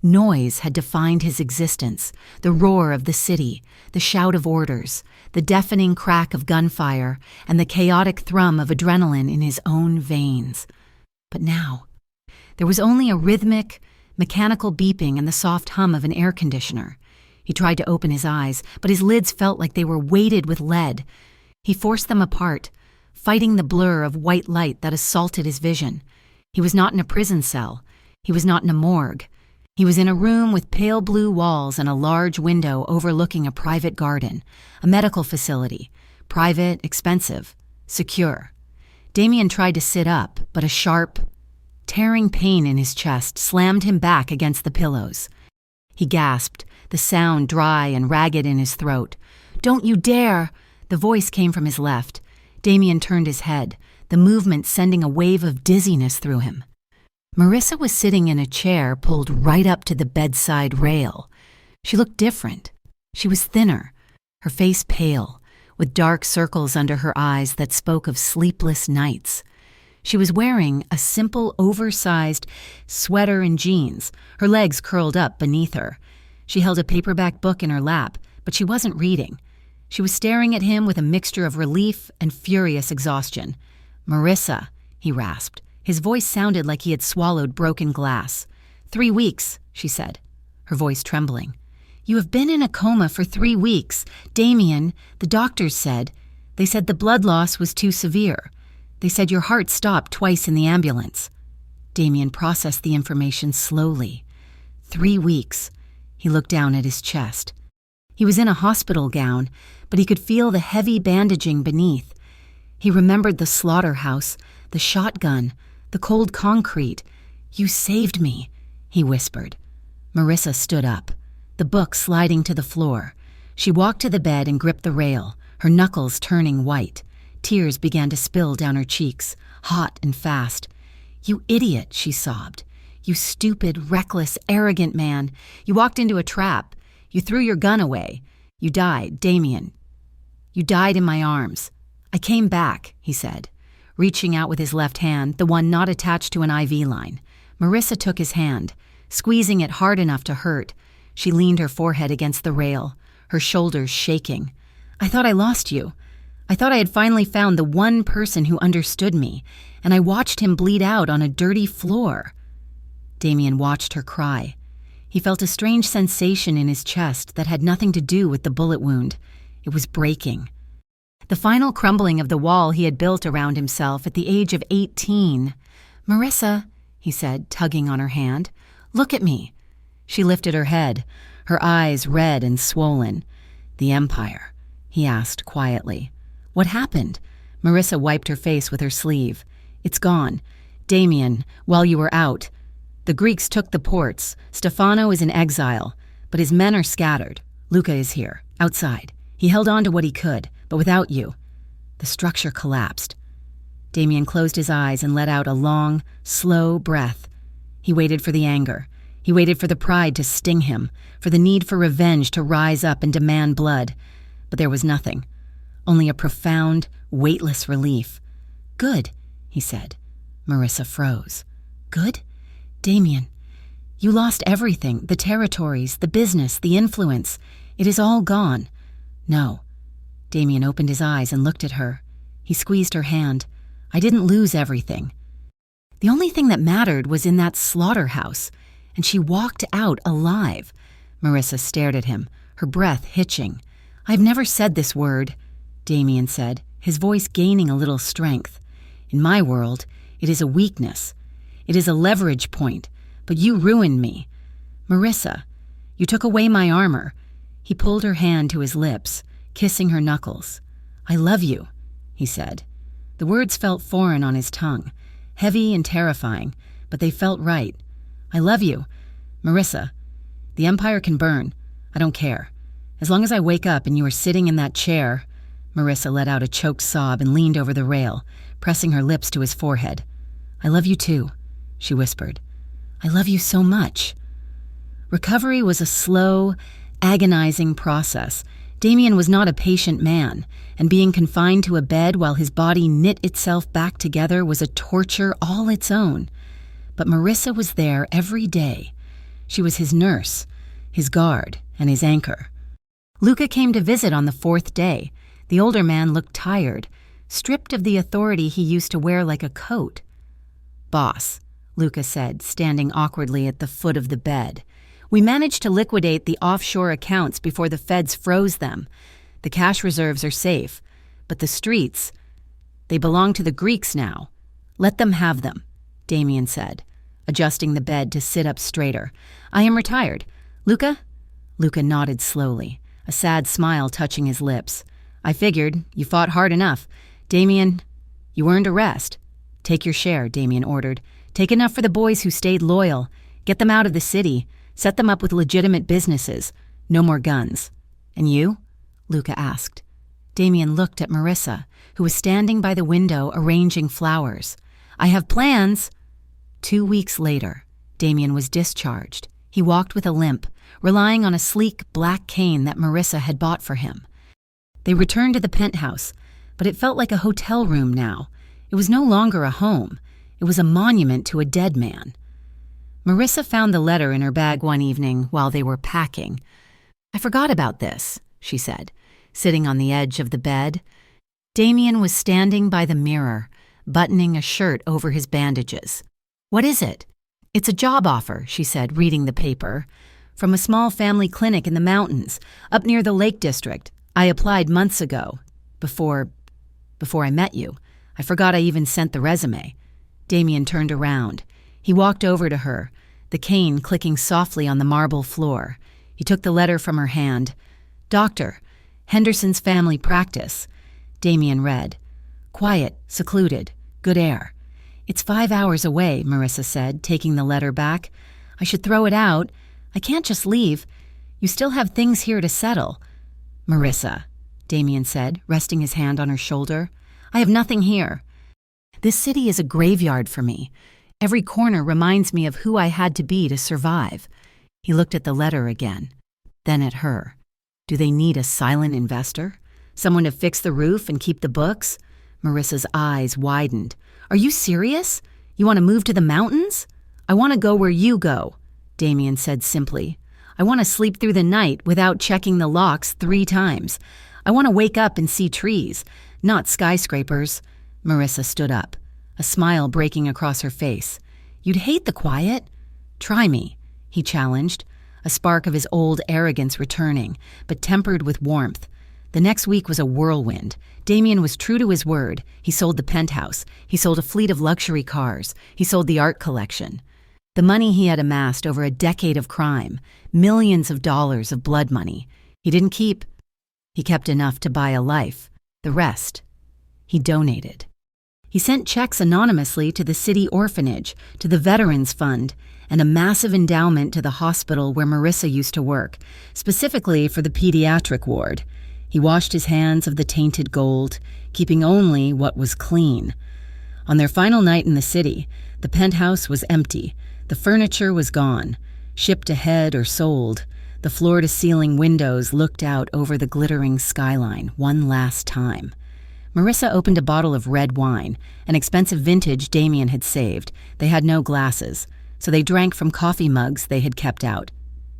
noise had defined his existence, the roar of the city, the shout of orders, the deafening crack of gunfire, and the chaotic thrum of adrenaline in his own veins. But now, There was only a rhythmic, mechanical beeping and the soft hum of an air conditioner. He tried to open his eyes, but his lids felt like they were weighted with lead. He forced them apart, fighting the blur of white light that assaulted his vision. He was not in a prison cell. He was not in a morgue. He was in a room with pale blue walls and a large window overlooking a private garden, a medical facility, private, expensive, secure. Damien tried to sit up, but a sharp, tearing pain in his chest slammed him back against the pillows. He gasped, the sound dry and ragged in his throat. "Don't you dare!" The voice came from his left. Damien turned his head, the movement sending a wave of dizziness through him. Marissa was sitting in a chair pulled right up to the bedside rail. She looked different. She was thinner, her face pale, with dark circles under her eyes that spoke of sleepless nights. She was wearing a simple, oversized sweater and jeans, her legs curled up beneath her. She held a paperback book in her lap, but she wasn't reading. She was staring at him with a mixture of relief and furious exhaustion. "Marissa," he rasped. His voice sounded like he had swallowed broken glass. 3 weeks, she said, her voice trembling. "You have been in a coma for 3 weeks. Damien, the doctors said. They said the blood loss was too severe. They said your heart stopped twice in the ambulance." Damien processed the information slowly. 3 weeks. He looked down at his chest. He was in a hospital gown, but he could feel the heavy bandaging beneath. He remembered the slaughterhouse, the shotgun, the cold concrete. "You saved me," he whispered. Marissa stood up, the book sliding to the floor. She walked to the bed and gripped the rail, her knuckles turning white. Tears began to spill down her cheeks, hot and fast. "You idiot," she sobbed. "You stupid, reckless, arrogant man. You walked into a trap. You threw your gun away. You died, Damien. You died in my arms." "I came back," he said, reaching out with his left hand, the one not attached to an IV line. Marissa took his hand, squeezing it hard enough to hurt. She leaned her forehead against the rail, her shoulders shaking. "I thought I lost you. I thought I had finally found the one person who understood me, and I watched him bleed out on a dirty floor." Damien watched her cry. He felt a strange sensation in his chest that had nothing to do with the bullet wound. It was breaking. The final crumbling of the wall he had built around himself at the age of 18. "Marissa," he said, tugging on her hand, "look at me." She lifted her head, her eyes red and swollen. "The Empire?" he asked quietly. "What happened?" Marissa wiped her face with her sleeve. "It's gone. Damien, while you were out. The Greeks took the ports. Stefano is in exile, but his men are scattered. Luca is here, outside. He held on to what he could, but without you." The structure collapsed. Damien closed his eyes and let out a long, slow breath. He waited for the anger. He waited for the pride to sting him, for the need for revenge to rise up and demand blood. But there was nothing. Only a profound, weightless relief. "Good," he said. Marissa froze. "Good? Damien, you lost everything, the territories, the business, the influence. It is all gone." "No." Damien opened his eyes and looked at her. He squeezed her hand. "I didn't lose everything. The only thing that mattered was in that slaughterhouse, and she walked out alive." Marissa stared at him, her breath hitching. "I've never said this word," Damien said, his voice gaining a little strength. "In my world, it is a weakness. It is a leverage point, but you ruined me. Marissa, you took away my armor." He pulled her hand to his lips, kissing her knuckles. "I love you," he said. The words felt foreign on his tongue, heavy and terrifying, but they felt right. "I love you. Marissa, the Empire can burn. I don't care. As long as I wake up and you are sitting in that chair." Marissa let out a choked sob and leaned over the rail, pressing her lips to his forehead. "I love you too," she whispered. "I love you so much." Recovery was a slow, agonizing process. Damien was not a patient man, and being confined to a bed while his body knit itself back together was a torture all its own. But Marissa was there every day. She was his nurse, his guard, and his anchor. Luca came to visit on the 4th day. The older man looked tired, stripped of the authority he used to wear like a coat. "Boss, Luca said, standing awkwardly at the foot of the bed. "We managed to liquidate the offshore accounts before the feds froze them. The cash reserves are safe, but the streets, they belong to the Greeks now. Let them have them," Damien said, adjusting the bed to sit up straighter. "I am retired. Luca?" Luca nodded slowly, a sad smile touching his lips. "I figured. You fought hard enough. Damien, you earned a rest." "Take your share," Damien ordered. "Take enough for the boys who stayed loyal. Get them out of the city. Set them up with legitimate businesses. No more guns." "And you?" Luca asked. Damien looked at Marissa, who was standing by the window arranging flowers. "I have plans." 2 weeks later, Damien was discharged. He walked with a limp, relying on a sleek black cane that Marissa had bought for him. They returned to the penthouse, but it felt like a hotel room now. It was no longer a home. It was a monument to a dead man. Marissa found the letter in her bag one evening while they were packing. "I forgot about this," she said, sitting on the edge of the bed. Damien was standing by the mirror, buttoning a shirt over his bandages. "What is it?" "It's a job offer," she said, reading the paper. "From a small family clinic in the mountains, up near the Lake District. I applied months ago, before I met you. I forgot I even sent the resume." Damien turned around. He walked over to her, the cane clicking softly on the marble floor. He took the letter from her hand. "Doctor, Henderson's family practice." Damien read. "Quiet, secluded, good air." "It's 5 hours away," Marissa said, taking the letter back. "I should throw it out. I can't just leave. You still have things here to settle." "Marissa," Damien said, resting his hand on her shoulder, "I have nothing here. This city is a graveyard for me. Every corner reminds me of who I had to be to survive." He looked at the letter again, then at her. "Do they need a silent investor? Someone to fix the roof and keep the books?" Marissa's eyes widened. "Are you serious? You want to move to the mountains?" "I want to go where you go," Damien said simply. "I want to sleep through the night without checking the locks 3 times. I want to wake up and see trees, not skyscrapers." Marissa stood up, a smile breaking across her face. "You'd hate the quiet." "Try me," he challenged, a spark of his old arrogance returning, but tempered with warmth. The next week was a whirlwind. Damien was true to his word. He sold the penthouse. He sold a fleet of luxury cars. He sold the art collection. The money he had amassed over a decade of crime, millions of dollars of blood money, he didn't keep. He kept enough to buy a life. The rest, he donated. He sent checks anonymously to the city orphanage, to the Veterans Fund, and a massive endowment to the hospital where Marissa used to work, specifically for the pediatric ward. He washed his hands of the tainted gold, keeping only what was clean. On their final night in the city, the penthouse was empty. The furniture was gone, shipped ahead or sold. The floor-to-ceiling windows looked out over the glittering skyline one last time. Marissa opened a bottle of red wine, an expensive vintage Damien had saved. They had no glasses, so they drank from coffee mugs they had kept out.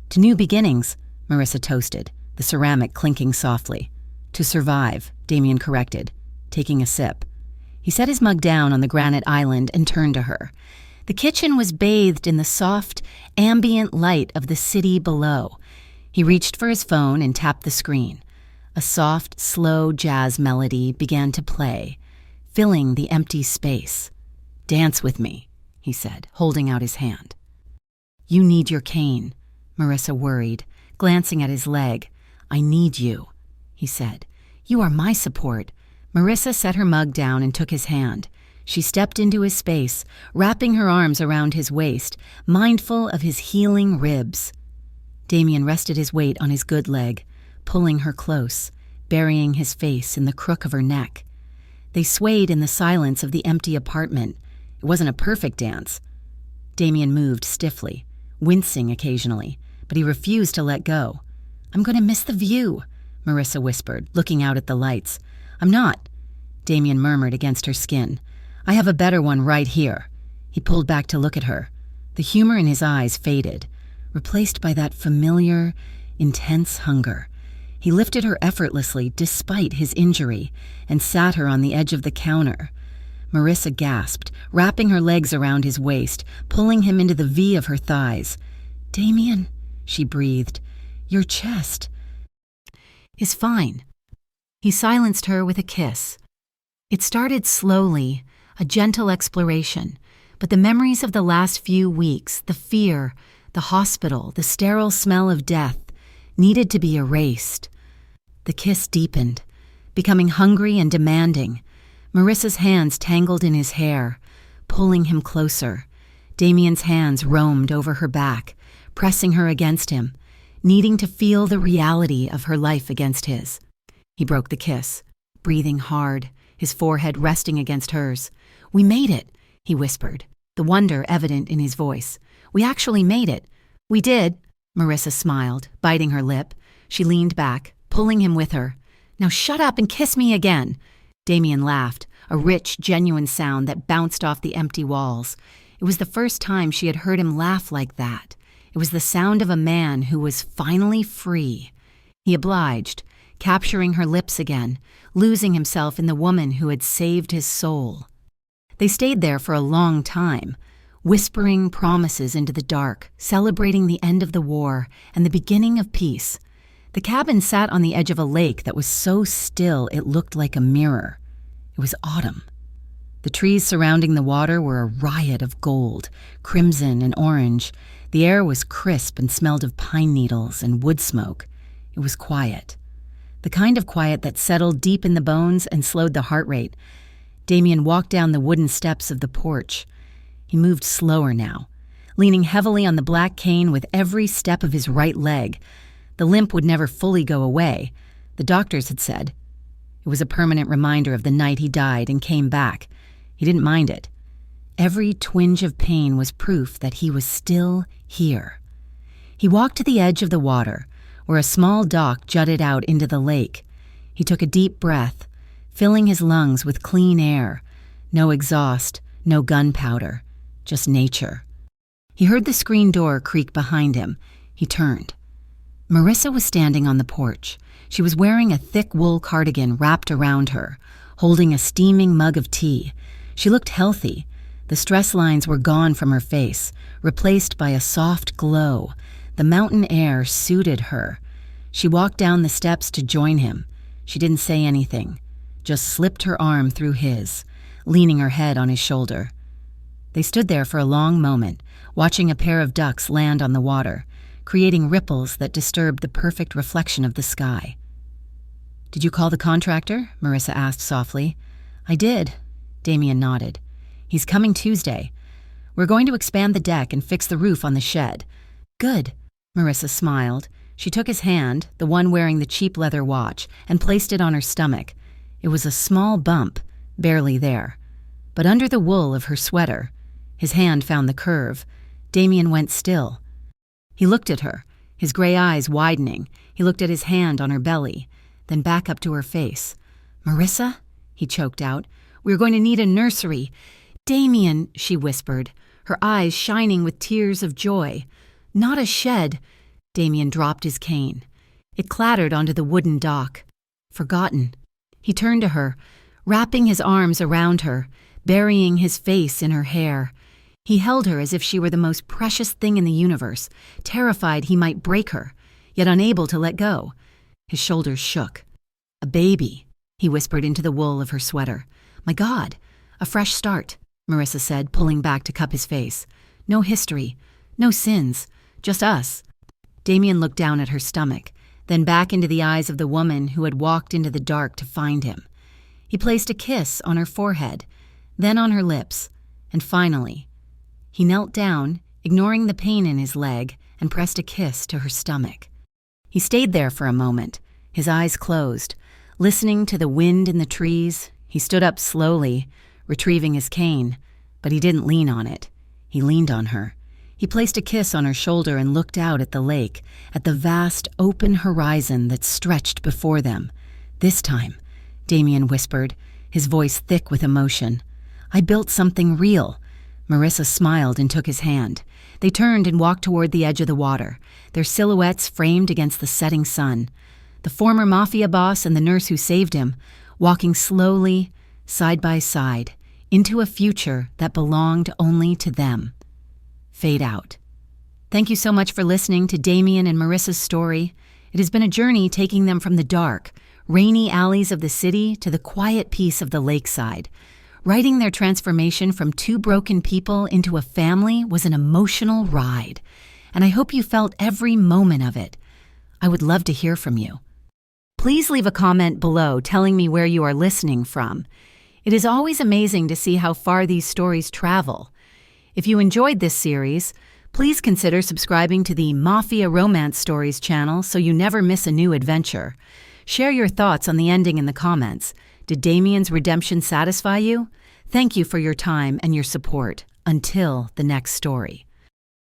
"To new beginnings," Marissa toasted, the ceramic clinking softly. "To survive," Damien corrected, taking a sip. He set his mug down on the granite island and turned to her. The kitchen was bathed in the soft, ambient light of the city below. He reached for his phone and tapped the screen. A soft, slow jazz melody began to play, filling the empty space. "Dance with me," he said, holding out his hand. "You need your cane," Marissa worried, glancing at his leg. "I need you," he said. "You are my support." Marissa set her mug down and took his hand. She stepped into his space, wrapping her arms around his waist, mindful of his healing ribs. Damien rested his weight on his good leg, pulling her close, burying his face in the crook of her neck. They swayed in the silence of the empty apartment. It wasn't a perfect dance. Damien moved stiffly, wincing occasionally, but he refused to let go. "I'm going to miss the view," Marissa whispered, looking out at the lights. "I'm not," Damien murmured against her skin. "I have a better one right here." He pulled back to look at her. The humor in his eyes faded, replaced by that familiar, intense hunger. He lifted her effortlessly despite his injury and sat her on the edge of the counter. Marissa gasped, wrapping her legs around his waist, pulling him into the V of her thighs. "Damien," she breathed, "your chest is fine." He silenced her with a kiss. It started slowly, a gentle exploration, but the memories of the last few weeks, the fear, the hospital, the sterile smell of death, needed to be erased. The kiss deepened, becoming hungry and demanding. Marissa's hands tangled in his hair, pulling him closer. Damien's hands roamed over her back, pressing her against him, needing to feel the reality of her life against his. He broke the kiss, breathing hard, his forehead resting against hers. "We made it," he whispered, the wonder evident in his voice. "We actually made it." "We did," Marissa smiled, biting her lip. She leaned back, pulling him with her. "Now shut up and kiss me again." Damien laughed, a rich, genuine sound that bounced off the empty walls. It was the first time she had heard him laugh like that. It was the sound of a man who was finally free. He obliged, capturing her lips again, losing himself in the woman who had saved his soul. They stayed there for a long time, whispering promises into the dark, celebrating the end of the war and the beginning of peace. The cabin sat on the edge of a lake that was so still it looked like a mirror. It was autumn. The trees surrounding the water were a riot of gold, crimson and orange. The air was crisp and smelled of pine needles and wood smoke. It was quiet. The kind of quiet that settled deep in the bones and slowed the heart rate. Damien walked down the wooden steps of the porch. He moved slower now, leaning heavily on the black cane with every step of his right leg. The limp would never fully go away, the doctors had said. It was a permanent reminder of the night he died and came back. He didn't mind it. Every twinge of pain was proof that he was still here. He walked to the edge of the water, where a small dock jutted out into the lake. He took a deep breath, filling his lungs with clean air. No exhaust, no gunpowder, just nature. He heard the screen door creak behind him. He turned. Marissa was standing on the porch. She was wearing a thick wool cardigan wrapped around her, holding a steaming mug of tea. She looked healthy. The stress lines were gone from her face, replaced by a soft glow. The mountain air suited her. She walked down the steps to join him. She didn't say anything, just slipped her arm through his, leaning her head on his shoulder. They stood there for a long moment, watching a pair of ducks land on the water, creating ripples that disturbed the perfect reflection of the sky. "Did you call the contractor?" Marissa asked softly. "I did," Damien nodded. "He's coming Tuesday. We're going to expand the deck and fix the roof on the shed." "Good," Marissa smiled. She took his hand, the one wearing the cheap leather watch, and placed it on her stomach. It was a small bump, barely there. But under the wool of her sweater, his hand found the curve. Damien went still. He looked at her, his gray eyes widening. He looked at his hand on her belly, then back up to her face. "Marissa?" he choked out. "We're going to need a nursery." "Damien," she whispered, her eyes shining with tears of joy. "Not a shed." Damien dropped his cane. It clattered onto the wooden dock. Forgotten. He turned to her, wrapping his arms around her, burying his face in her hair. He held her as if she were the most precious thing in the universe, terrified he might break her, yet unable to let go. His shoulders shook. "A baby," he whispered into the wool of her sweater. "My God, a fresh start," Marissa said, pulling back to cup his face. "No history, no sins, just us." Damien looked down at her stomach, then back into the eyes of the woman who had walked into the dark to find him. He placed a kiss on her forehead, then on her lips, and finally, he knelt down, ignoring the pain in his leg, and pressed a kiss to her stomach. He stayed there for a moment, his eyes closed, listening to the wind in the trees. He stood up slowly, retrieving his cane, but he didn't lean on it. He leaned on her. He placed a kiss on her shoulder and looked out at the lake, at the vast, open horizon that stretched before them. "This time," Damien whispered, his voice thick with emotion, "I built something real." Marissa smiled and took his hand. They turned and walked toward the edge of the water, their silhouettes framed against the setting sun. The former mafia boss and the nurse who saved him, walking slowly, side by side, into a future that belonged only to them. Fade out. Thank you so much for listening to Damien and Marissa's story. It has been a journey taking them from the dark, rainy alleys of the city to the quiet peace of the lakeside. Writing their transformation from two broken people into a family was an emotional ride, and I hope you felt every moment of it. I would love to hear from you. Please leave a comment below telling me where you are listening from. It is always amazing to see how far these stories travel. If you enjoyed this series, please consider subscribing to the Mafia Romance Stories channel so you never miss a new adventure. Share your thoughts on the ending in the comments. Did Damien's redemption satisfy you? Thank you for your time and your support. Until the next story.